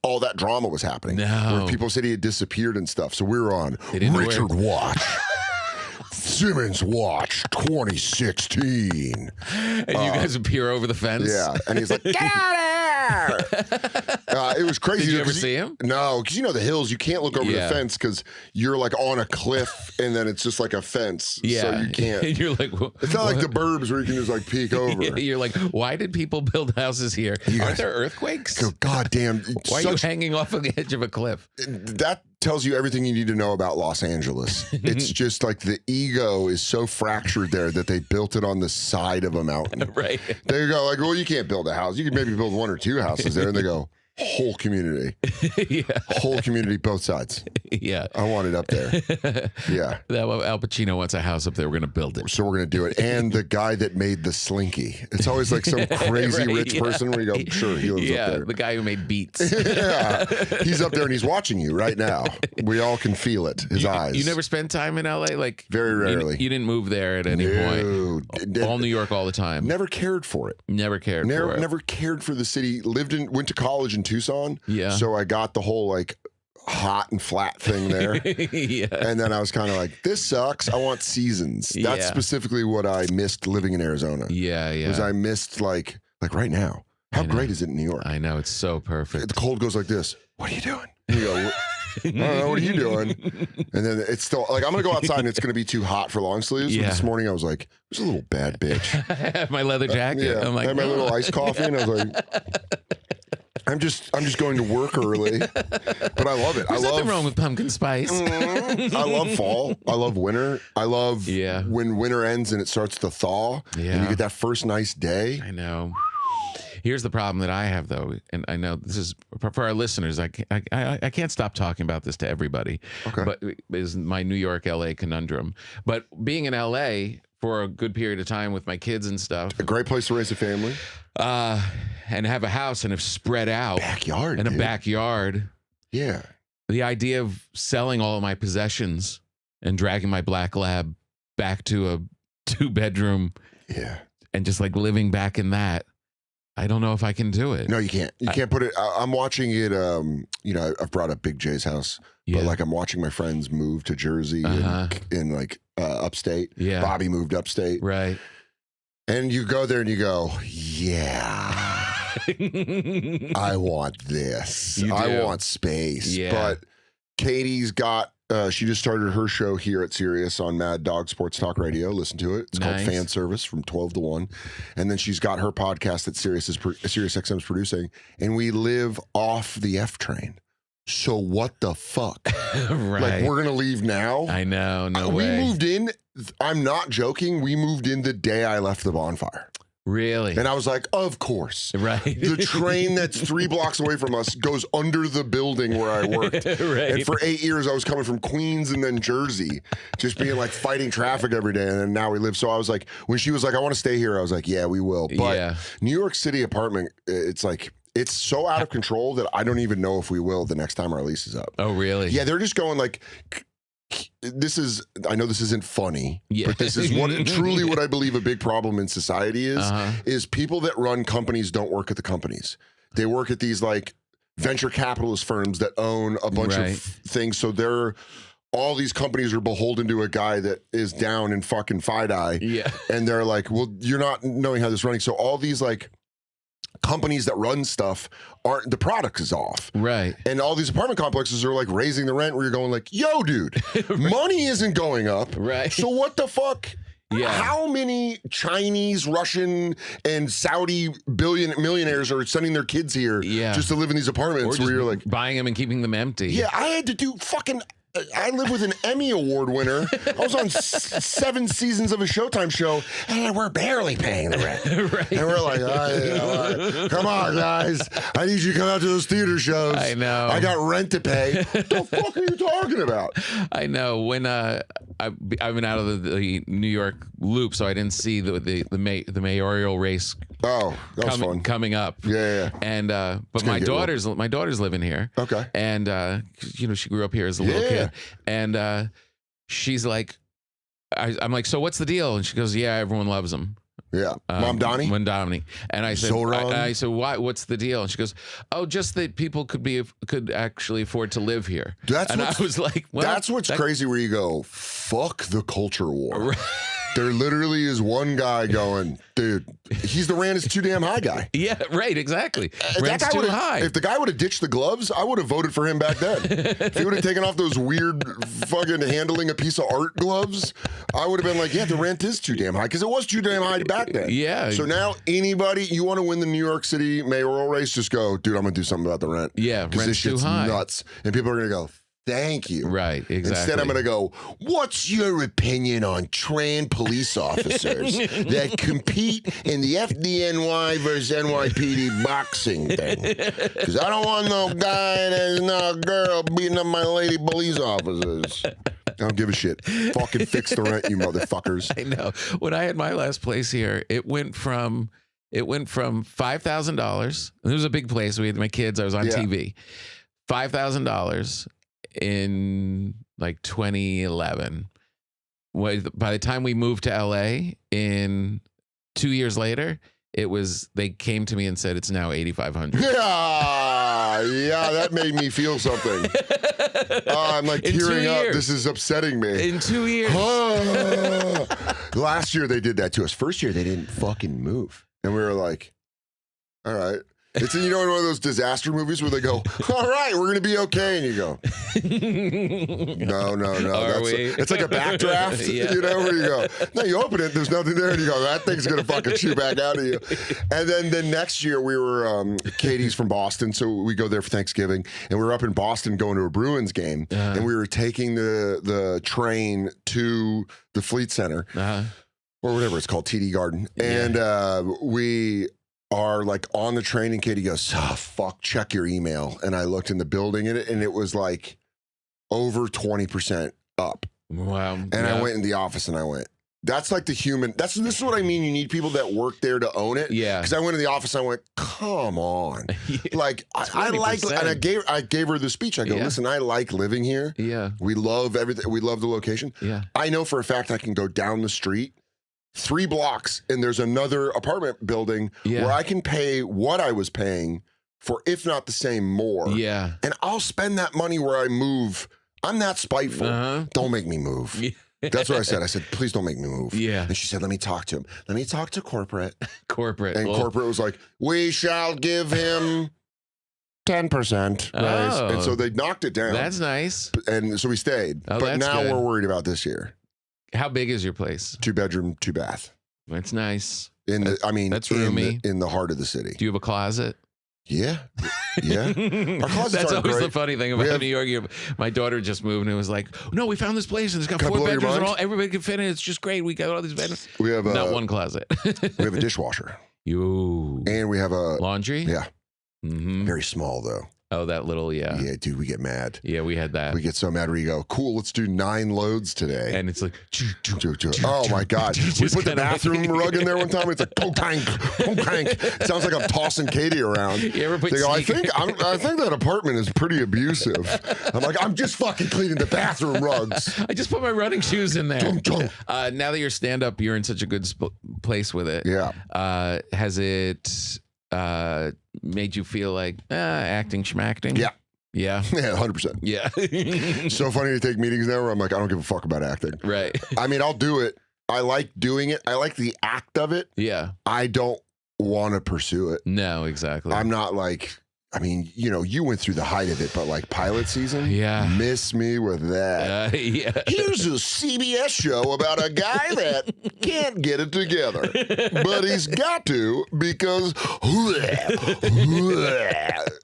all that drama was happening. No. Where people said he had disappeared and stuff. So we were on They didn't know Richard Watch. Simmons Watch 2016. And you guys would peer over the fence. Yeah. And he's like, Get out of here. it was crazy. Did you though, ever 'cause see him? No, because you know the hills, you can't look over Yeah. the fence because you're like on a cliff and then it's just like a fence. Yeah. So you can't. And you're like, well, It's not like the burbs where you can just like peek over. You're like, why did people build houses here? You Aren't guys- there earthquakes? God damn. Why are you hanging off of the edge of a cliff? That tells you everything you need to know about Los Angeles. It's just like the ego is so fractured there that they built it on the side of a mountain. Right. They go like, well, you can't build a house. You can maybe build 1 or 2 houses there. And they go, whole community. Yeah. Whole community, both sides. Yeah. I want it up there. Yeah. Al Pacino wants a house up there. We're going to build it. So we're going to do it. And the guy that made the Slinky. It's always like some crazy Right, rich person where you go, sure, he lives up there. The guy who made Beats. Yeah. He's up there and he's watching you right now. We all can feel it. His eyes. You never spent time in LA? Like Very rarely. You didn't move there at any point. All New York all the time. Never cared for it. Never cared for it. Never cared for the city. Went to college in Tucson. Yeah. So I got the whole like hot and flat thing there. Yeah. And then I was kind of like, this sucks. I want seasons. That's Yeah. specifically what I missed living in Arizona. Yeah, yeah. Was I missed like right now. How great is it in New York? I know, it's so perfect. The cold goes like this. What are you doing? And you go, I don't know, what are you doing? And then it's still like, I'm going to go outside and it's going to be too hot for long sleeves. Yeah. But this morning I was like, there's a little bad bitch. I have my leather jacket. Yeah. I'm like, I had my little iced coffee and I was like, I'm just going to work early, but I love it. There's nothing wrong with pumpkin spice. I love fall. I love winter. I love when winter ends and it starts to thaw. Yeah. And you get that first nice day. I know. Here's the problem that I have, though, and I know this is for our listeners. I can't stop talking about this to everybody. Okay. But is my New York LA conundrum. But being in LA for a good period of time with my kids and stuff, A great place to raise a family. and have a house and have spread out Backyard. and a dude. backyard. Yeah. The idea of selling all of my possessions and dragging my black lab back to a 2-bedroom Yeah. and just like living back in that. I don't know if I can do it. No, you can't. You can't put it. I'm watching it. You know, I've brought up Big J's house, Yeah. but like I'm watching my friends move to Jersey in like upstate. Yeah. Bobby moved upstate. Right. And you go there and you go, yeah, I want this. You I do. want space. Yeah. But Katie's got, she just started her show here at Sirius on Mad Dog Sports Talk Radio. Listen to it. It's called Nice. Fan Service from 12 to 1. And then she's got her podcast that Sirius XM's producing. And we live off the F train. So what the fuck? Right. Like, we're going to leave now? I know. No We way. moved in. I'm not joking. We moved in the day I left the bonfire. Really? And I was like, of course. Right. The train that's 3 blocks away from us goes under the building where I worked. Right. And for 8 years, I was coming from Queens and then Jersey, just being like fighting traffic every day. And then now we live. So I was like, when she was like, I want to stay here, I was like, yeah, we will. But Yeah. New York City apartment, it's like, it's so out of control that I don't even know if we will the next time our lease is up. Oh, really? Yeah, they're just going like, I know this isn't funny, Yeah. but this is truly what I believe a big problem in society is people that run companies don't work at the companies. They work at these like venture capitalist firms that own a bunch Right. of things. So all these companies are beholden to a guy that is down in fucking FIDI. Yeah. And they're like, well, you're not knowing how this is running. So all these like companies that run stuff the product is off. Right. And all these apartment complexes are like raising the rent where you're going like, yo, dude, money isn't going up. Right. So what the fuck? Yeah. How many Chinese, Russian, and Saudi millionaires are sending their kids here just to live in these Or apartments just where you're like, buying them and keeping them empty. yeah, I had to do fucking. I live with an Emmy Award winner. I was on 7 seasons of a Showtime show, and we're barely paying the rent. Right. And we're like, come on, guys. I need you to come out to those theater shows. I know. I got rent to pay. What the fuck are you talking about? I know. When I've been out of the New York loop, so I didn't see the mayoral race. Oh, that was fun. Coming up. Yeah. And but gonna my get daughter's living here. Okay. And you know, she grew up here as a little kid. And she's like, I'm like, so what's the deal? And she goes, yeah, everyone loves him. Yeah. Mom Donnie? Mom Donnie. And I said, Zoran? I said, why? What's the deal? And she goes, oh, just that people could actually afford to live here. And I was like, well, that's what's crazy where you go, fuck the culture war. There literally is one guy going, dude, he's the rent is too damn high guy. Yeah, right, exactly. If Rent's that guy too would've- high. If the guy would have ditched the gloves, I would have voted for him back then. If he would have taken off those weird fucking handling a piece of art gloves, I would have been like, yeah, the rent is too damn high because it was too damn high back then. Yeah. So now anybody, you want to win the New York City mayoral race, just go, dude, I'm going to do something about the rent. Yeah, Because this rent's too shit's high. nuts. And people are going to go, Thank you. Right, exactly. Instead, I'm going to go, what's your opinion on trans police officers that compete in the FDNY versus NYPD boxing thing? Because I don't want no guy that's not a girl beating up my lady police officers. I don't give a shit. Fucking fix the rent, you motherfuckers. I know. When I had my last place here, it went from $5,000. It was a big place. We had my kids. I was on TV. $5,000 in like 2011. By the time we moved to LA, in 2 years later, they came to me and said it's now $8,500. Yeah, that made me feel something. I'm like tearing up. This is upsetting me. In 2 years. Last year they did that to us. First year they didn't fucking move. And we were like, all right. It's, in one of those disaster movies where they go, all right, we're going to be okay. And you go, no. It's like a backdraft, where you go, no, you open it, there's nothing there. And you go, that thing's going to fucking shoot back out of you. And then next year we were, Katie's from Boston. So we go there for Thanksgiving. And we were up in Boston going to a Bruins game. And we were taking the train to the Fleet Center. Or whatever it's called, TD Garden. And we are like on the train and Katie goes, oh, fuck, check your email. And I looked in the building and it was like over 20% up. Wow. And I went in the office and I went, that's like the human, this is what I mean. You need people that work there to own it. Yeah. Because I went in the office and I went, come on. Like, I like, and I gave her the speech. I go, listen, I like living here. Yeah. We love everything. We love the location. Yeah. I know for a fact I can go down the street 3 blocks and there's another apartment building where I can pay what I was paying for, if not the same, more. Yeah. And I'll spend that money where I move. I'm that spiteful. Don't make me move. That's what I said. I said, please don't make me move. Yeah. And she said, let me talk to him. Let me talk to corporate. Corporate. And corporate was like, we shall give him 10%. Right? And so they knocked it down. That's nice. And so we stayed. Oh, but now good. we're worried about this year. How big is your place? 2 bedroom, 2 bath. That's nice. That's roomy. In the heart of the city. Do you have a closet? Yeah. Our closets That's aren't always great. the funny thing about New York. My daughter just moved and it was like, no, we found this place and it's got 4 bedrooms and everybody can fit in. It's just great. We got all these bedrooms. We have not one closet. We have a dishwasher. And we have a laundry. Yeah. Very small though. Oh, that little, Yeah, dude, we get mad. Yeah, we had that. We get so mad where you go, cool, let's do 9 loads today. And it's like, oh my God. We put the bathroom rug in there one time. It's like, crank. It sounds like I'm tossing Katie around. You ever put they go, I think that apartment is pretty abusive. I'm like, I'm just fucking cleaning the bathroom rugs. I just put my running shoes in there. Now that you're stand-up, you're in such a good place with it. Yeah. Has it made you feel like acting schmacting? Yeah. Yeah. Yeah, 100%. Yeah. So funny to take meetings now where I'm like, I don't give a fuck about acting. Right. I mean, I'll do it. I like doing it. I like the act of it. Yeah. I don't want to pursue it. No, exactly. I'm not like, I mean, you went through the height of it, but like pilot season, miss me with that. Here's a CBS show about a guy that can't get it together, but he's got to because.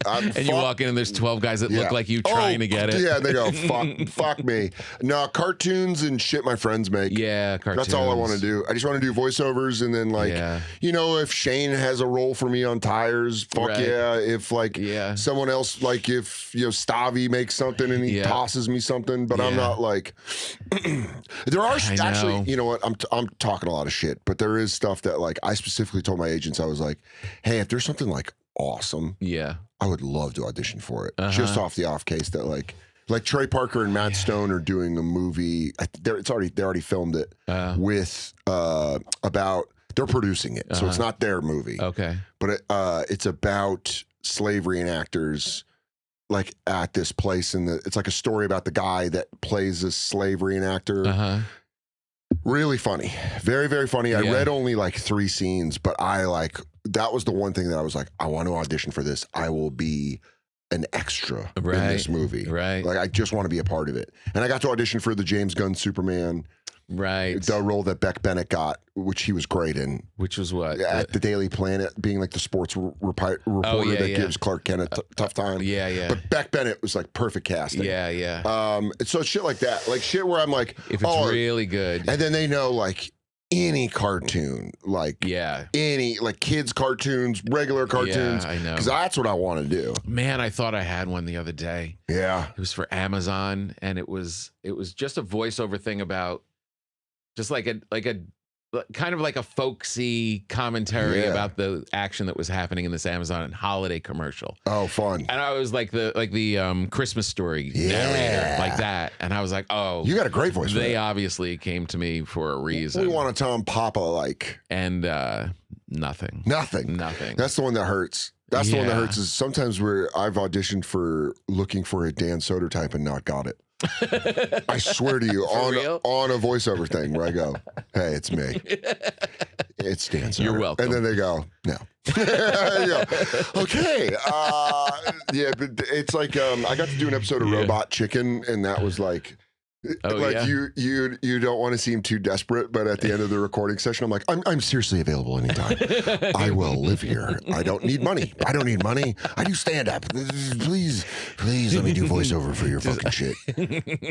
And you walk in and there's 12 guys that look like you trying to get it. Yeah, they go, fuck me. No, cartoons and shit my friends make. Yeah, cartoons. That's all I want to do. I just want to do voiceovers and then like, if Shane has a role for me on Tires, fuck yeah. If like someone else, like if Stavi makes something and he tosses me something, but I'm not like. There are actually, you know what? I'm talking a lot of shit, but there is stuff that like I specifically told my agents. I was like, hey, if there's something like awesome, I would love to audition for it. Just off the off case that like Trey Parker and Matt Stone are doing a movie. They already filmed it with about. They're producing it, so it's not their movie. Okay, but it's about slavery and actors like at this place, and it's like a story about the guy that plays a slave reenactor. Really funny, very very funny. I read only like 3 scenes, but that was the one thing that I was like, I want to audition for this. I will be an extra in this movie. Right, like I just want to be a part of it. And I got to audition for the James Gunn Superman. Right. The role that Beck Bennett got, which he was great in. Which was what? At the Daily Planet, being like the sports reporter that gives Clark Kent a tough time. Yeah. But Beck Bennett was like perfect casting. Yeah. So shit like that. Like shit where I'm like, If it's really good. and then they know like any cartoon, like any like kids cartoons, regular cartoons. Yeah, I know. Because that's what I want to do. Man, I thought I had one the other day. Yeah. It was for Amazon, and it was just a voiceover thing about just like a kind of like a folksy commentary about the action that was happening in this Amazon holiday commercial. Oh, fun. And I was like the Christmas story narrator, like that. And I was like, oh, you got a great voice. They obviously came to me for a reason. We want to tell them Papa like. And nothing. That's the one that hurts. That's the one that hurts is sometimes where I've auditioned for looking for a Dan Soder type and not got it. I swear to you, on a voiceover thing where I go, hey, it's me. It's Dan Soder. You're welcome. And then they go, no. Go, okay. But it's like I got to do an episode of Robot Chicken, and that was like, you don't want to seem too desperate, but at the end of the recording session, I'm like, I'm seriously available anytime. I will live here. I don't need money. I do stand up. Please let me do voiceover for your fucking shit.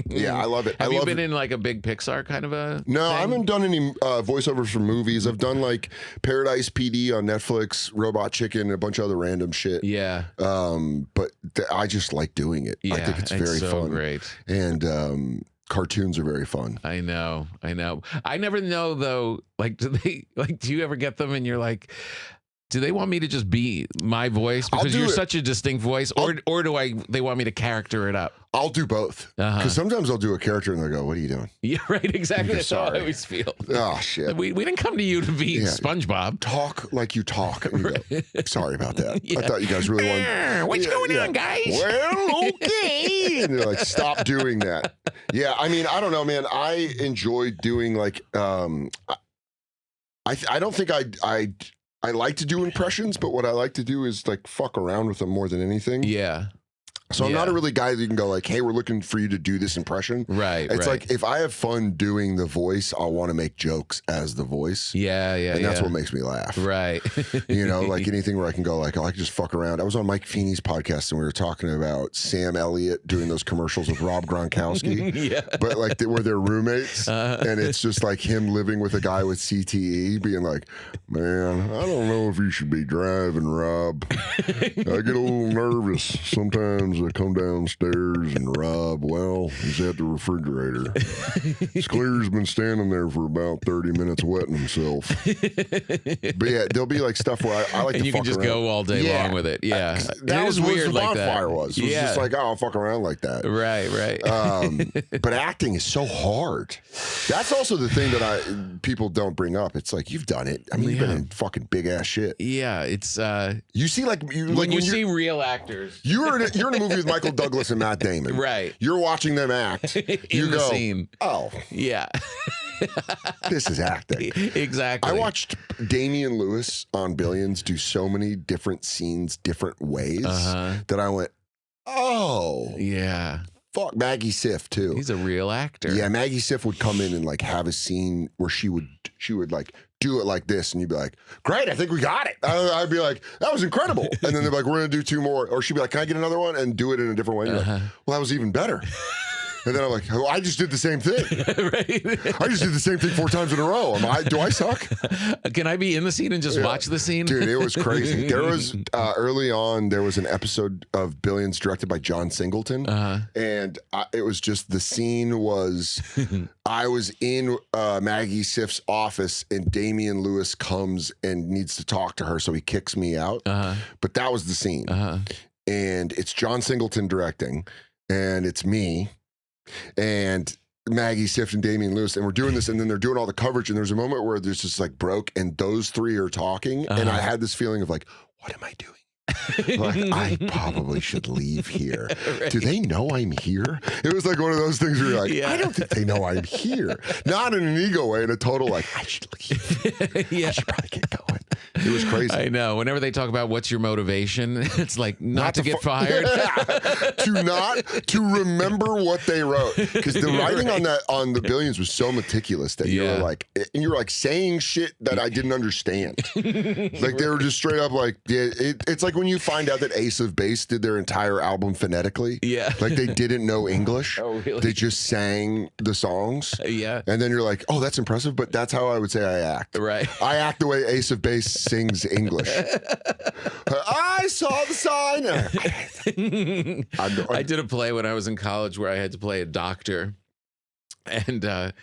Yeah, I love it. Have you been in like a big Pixar kind of a No, thing? I haven't done any voiceovers for movies. I've done like Paradise PD on Netflix, Robot Chicken, a bunch of other random shit. Yeah. But I just like doing it. I think it's very so fun. Great. And cartoons are very fun. I know. I never know though. Like, do you ever get them and you're like, do they want me to just be my voice because you're such a distinct voice, or they want me to character it up? I'll do both. Because sometimes I'll do a character and they'll go, what are you doing? Yeah, right. Exactly. That's how I always feel. Oh, shit. We didn't come to you to be SpongeBob. Talk like you talk. And you go, sorry about that. I thought you guys really wanted. What's going on, guys? Well, okay. And they're like, stop doing that. Yeah, I mean, I don't know, man. I enjoy doing like, I don't think I like to do impressions, but what I like to do is like fuck around with them more than anything. Yeah. So I'm not a really guy that you can go like, hey, we're looking for you to do this impression. Right. It's like if I have fun doing the voice, I'll want to make jokes as the voice. Yeah. And that's what makes me laugh. Right. You know, like anything where I can go like, oh, I can just fuck around. I was on Mike Feeney's podcast and we were talking about Sam Elliott doing those commercials with Rob Gronkowski. But like where they're roommates and it's just like him living with a guy with CTE being like, man, I don't know if you should be driving, Rob. I get a little nervous sometimes. I come downstairs and Rob, well, he's at the refrigerator. Sclear's been standing there for about 30 minutes wetting himself. But yeah, there'll be like stuff where I like and to you fuck can just around. go all day long with it. Yeah. That was weird the like bonfire that. was. It was just like, oh, I'll fuck around like that. Right. But acting is so hard. That's also the thing that people don't bring up. It's like, you've done it. I mean, you've been in fucking big ass shit. Yeah. It's you see like when you see real actors. You're in a movie with Michael Douglas and Matt Damon. Right. You're watching them act. You the go, scene. oh. Yeah. This is acting. Exactly. I watched Damian Lewis on Billions do so many different scenes, different ways that I went, oh. Yeah. Fuck. Maggie Siff too. He's a real actor. Yeah, Maggie Siff would come in and like have a scene where she would like do it like this, and you'd be like, great, I think we got it. I'd be like, that was incredible. And then they're like, we're gonna do 2 more. Or she'd be like, can I get another one? And do it in a different way. And you're like, well, that was even better. And then I'm like, oh, I just did the same thing. Right. I just did the same thing 4 times in a row. Do I suck? Can I be in the scene and just watch the scene? Dude, it was crazy. There was, early on, there was an episode of Billions directed by John Singleton. And it was just, the scene was, I was in Maggie Siff's office and Damian Lewis comes and needs to talk to her. So he kicks me out. But that was the scene. And it's John Singleton directing. And it's me. And Maggie Siff and Damian Lewis, and we're doing this, and then they're doing all the coverage, and there's a moment where there's just like broke, and those 3 are talking, and I had this feeling of like, what am I doing? Like, I probably should leave here. Right. Do they know I'm here? It was like one of those things where you're like, I don't think they know I'm here. Not in an ego way, in a total like, I should leave. I should probably get going. It was crazy. I know. Whenever they talk about what's your motivation, it's like not to get fired. to remember what they wrote, because the writing on the Billions was so meticulous that you were like, and you're like saying shit that I didn't understand. Like they were just straight up like, it's like when you find out that Ace of Base did their entire album phonetically. Yeah, like they didn't know English. Oh, really? They just sang the songs. Yeah, and then you're like, oh, that's impressive. But that's how I would say I act. Right. I act the way Ace of Base sings English. I saw the sign. I did a play when I was in college where I had to play a doctor, and and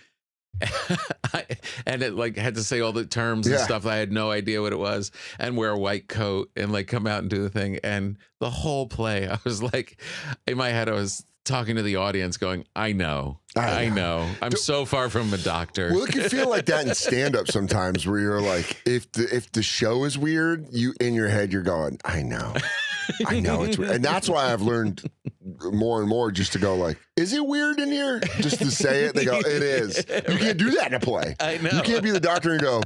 it like had to say all the terms and stuff. I had no idea what it was, and wear a white coat and like come out and do the thing. And the whole play, I was like, in my head, I was talking to the audience going, I know. I'm so far from a doctor. Well, it can feel like that in stand-up sometimes, where you're like, if the show is weird, you in your head you're going, I know it's weird. And that's why I've learned more and more just to go like, is it weird in here? Just to say it. They go, it is. You can't do that in a play. I know. You can't be the doctor and go,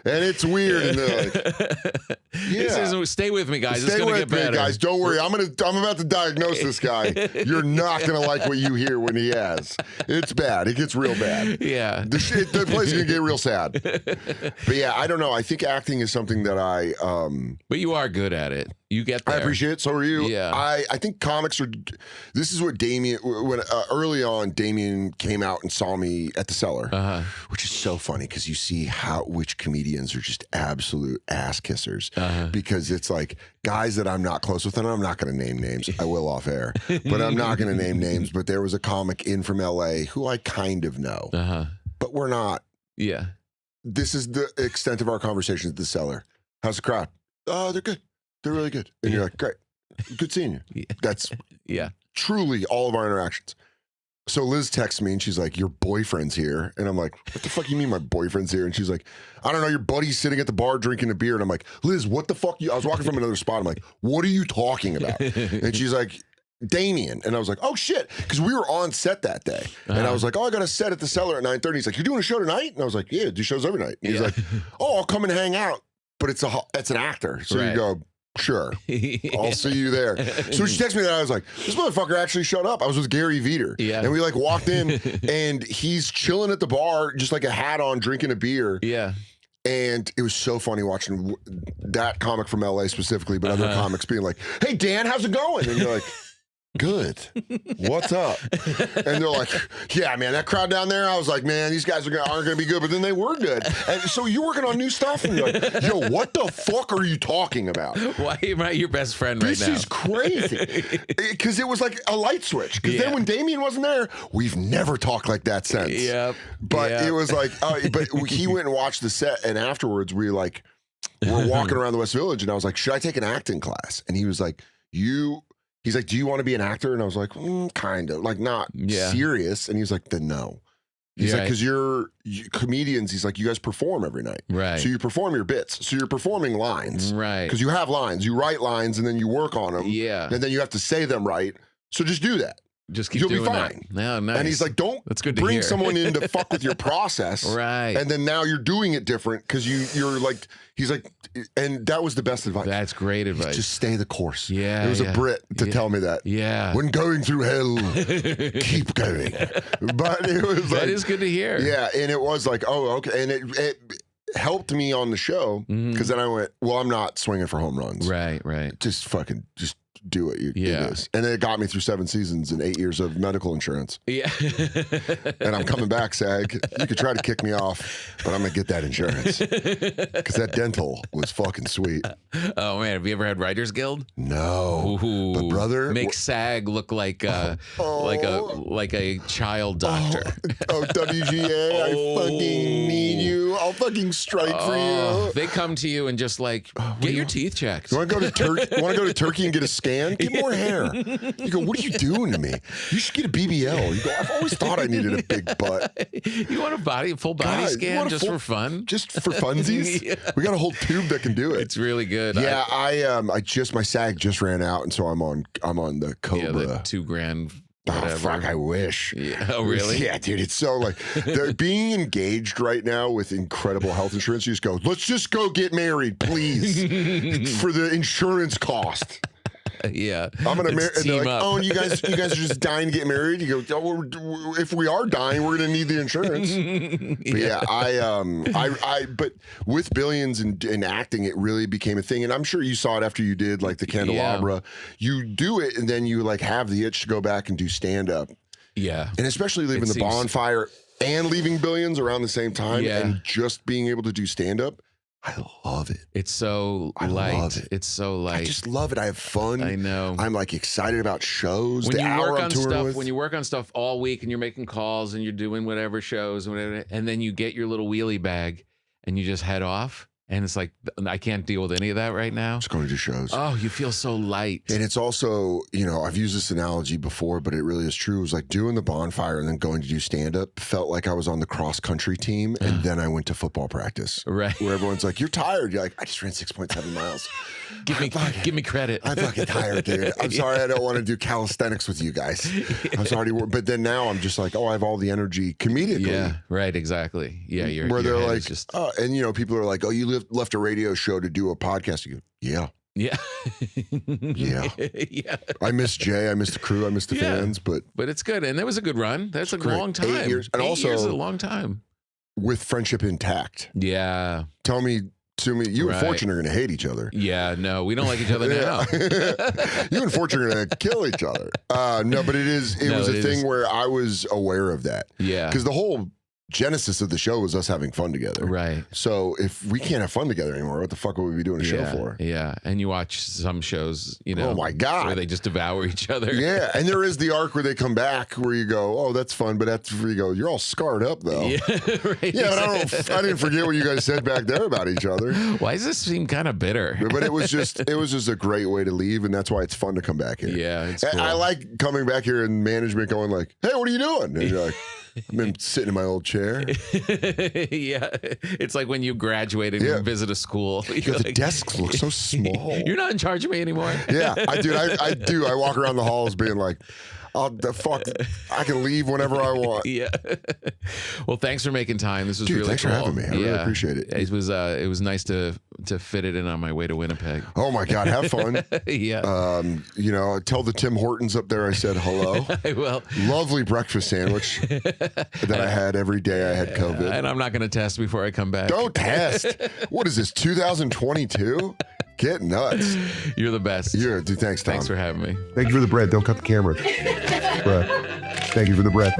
and it's weird. And they're like, yeah. Stay with me, guys. Stay it's gonna with get better. me, guys. Don't worry. I'm about to diagnose this guy. You're not gonna like what you hear when he has. It's bad. It gets real bad. Yeah. The place is gonna get real sad. But yeah, I don't know. I think acting is something that But you are good at it. You get there. I appreciate it. So are you. Yeah. I think comics are. This is what Damien. When early on, Damien came out and saw me at the Cellar, which is so funny because you see which comedians are just absolute ass kissers, because it's like guys that I'm not close with, and I'm not going to name names. I will off air, but I'm not going to name names. But there was a comic in from LA who I kind of know, but we're not. Yeah. This is the extent of our conversations at the Cellar. How's the crowd? Oh, they're good. They're really good. And you're like, great. Good seeing you. Yeah. That's yeah. truly all of our interactions. So Liz texts me and she's like, your boyfriend's here. And I'm like, what the fuck you mean my boyfriend's here? And she's like, I don't know, your buddy's sitting at the bar drinking a beer. And I'm like, Liz, what the fuck? I was walking from another spot. I'm like, what are you talking about? And she's like, Damien. And I was like, oh shit. Because we were on set that day. And I was like, oh, I got a set at the Cellar at 9:30. He's like, you're doing a show tonight? And I was like, yeah, I do shows every night. And he's like, oh, I'll come and hang out. But it's an actor. So you go, sure, I'll see you there. So when she texted me that, I was like, this motherfucker actually showed up. I was with Gary Veter. Yeah. And we like walked in and he's chilling at the bar, just like a hat on, drinking a beer. Yeah. And it was so funny watching that comic from LA specifically, but other comics being like, hey, Dan, how's it going? And you're like, good. What's up? And they're like, yeah, man, that crowd down there. I was like, man, these guys aren't going to be good, but then they were good. And so you're working on new stuff, and you're like, yo, what the fuck are you talking about? Why am I your best friend right now? This is crazy. Because it was like a light switch. Because then when Damien wasn't there, we've never talked like that since. Yep. But it was like, but he went and watched the set, and afterwards we're walking around the West Village, and I was like, should I take an acting class? And he was like, he's like, do you want to be an actor? And I was like, kind of, like not serious. And he was like, then no. He's like, because you're comedians. He's like, you guys perform every night. Right. So you perform your bits. So you're performing lines. Right. Because you have lines. You write lines and then you work on them. Yeah. And then you have to say them right. So just do that. Just keep You'll doing be fine. that. No, nice. And he's like, That's good to bring hear. someone in to fuck with your process. Right. And then now you're doing it different because you're like, he's like, and that was the best advice. That's great advice. Just stay the course. Yeah. It was a Brit to tell me that. Yeah. When going through hell, keep going. But it was like, that is good to hear. Yeah. And it was like, oh, okay. And it helped me on the show because then I went, well, I'm not swinging for home runs. Right. Just do it. It is. And then it got me through 7 seasons and 8 years of medical insurance. Yeah. And I'm coming back, SAG. You could try to kick me off, but I'm going to get that insurance. Because that dental was fucking sweet. Oh, man. Have you ever had Writers Guild? No. Ooh. But brother. Makes SAG look like a child doctor. WGA, I fucking need you. I'll fucking strike for you. They come to you and just like, get your teeth checked. You want to go to Turkey and get a scan? Get more hair. You go, what are you doing to me? You should get a BBL. You go, I've always thought I needed a big butt. You want a full body scan just for fun? Just for funsies? Yeah. We got a whole tube that can do it. It's really good. Yeah, my SAG just ran out, and so I'm on the Cobra. Yeah, the $2,000 Oh, whatever. fuck, I wish. Yeah. Oh, really? Yeah, dude. It's so like they're being engaged right now with incredible health insurance. You just go, let's just go get married, please, for the insurance cost. Yeah. I'm gonna marry. And they're like, up. oh, you guys are just dying to get married. You go, oh, if we are dying, we're gonna need the insurance. But yeah, but with Billions and acting, it really became a thing. And I'm sure you saw it after you did like the Candelabra. You do it, and then you like have the itch to go back and do stand up. Yeah. And especially leaving the bonfire and leaving Billions around the same time, and just being able to do stand up. I love it. It's so light. Love it. It's so light. I just love it. I have fun. I know. I'm like excited about shows. When the you hour work I'm on touring stuff, with. when you work on stuff all week and you're making calls and you're doing whatever shows and whatever, and then you get your little wheelie bag and you just head off, and it's like I can't deal with any of that right now. Just going to do shows. Oh, you feel so light. And it's also, you know, I've used this analogy before, but it really is true. It was like doing the bonfire and then going to do stand up felt like I was on the cross country team, and then I went to football practice. Right. Where everyone's like, you're tired. You're like, I just ran 6.7 miles. Give me credit. I'm fucking tired, dude. I'm sorry I don't want to do calisthenics with you guys. I'm sorry. But then now I'm just like, oh, I have all the energy comedically. Yeah, right, exactly. Yeah, where they're head like, is just oh, and you know, people are like, oh, you left a radio show to do a podcast. You go, yeah. yeah, Yeah. yeah. I miss Jay. I miss the crew. I miss the fans. But it's good, and that was a good run. That's a great. long time. 8 years, and 8 also years is a long time. with friendship intact. Yeah, Tell me, you and Right. Fortune are going to hate each other. yeah. No, we don't like each other now. You and Fortune are going to kill each other. No, but it was a thing where I was aware of that. Yeah, Because the whole genesis of the show was us having fun together. right. So if we can't have fun together anymore, what the fuck would we be doing a show for? Yeah, and you watch some shows, you know. Oh my God. where they just devour each other. Yeah, and there is the arc where they come back where you go, oh, that's fun, but that's where you go, you're all scarred up though. Yeah, right. Yeah, but I didn't forget what you guys said back there about each other. Why does this seem kind of bitter? But it was just a great way to leave, and that's why it's fun to come back here. Yeah, it's I- cool. I like coming back here and management going like, hey, what are you doing? And you're like, I've been sitting in my old chair. Yeah, it's like when you graduate and you visit a school. You go, the desks look so small. You're not in charge of me anymore. Yeah, I do. I walk around the halls being like, oh, the fuck, I can leave whenever I want. Yeah. Well, thanks for making time. This was Dude, really thanks cool. for having me. I really appreciate it. It was nice to fit it in on my way to Winnipeg. Oh my God, have fun. Yeah. You know, tell the Tim Hortons up there I said hello. Well, Lovely breakfast sandwich that I had every day I had COVID. and I'm not going to test before I come back. Don't test. What is this, 2022? Get nuts. You're the best. Dude, thanks, Tom. Thanks for having me. Thank you for the bread. Don't cut the camera. Bread. Thank you for the bread.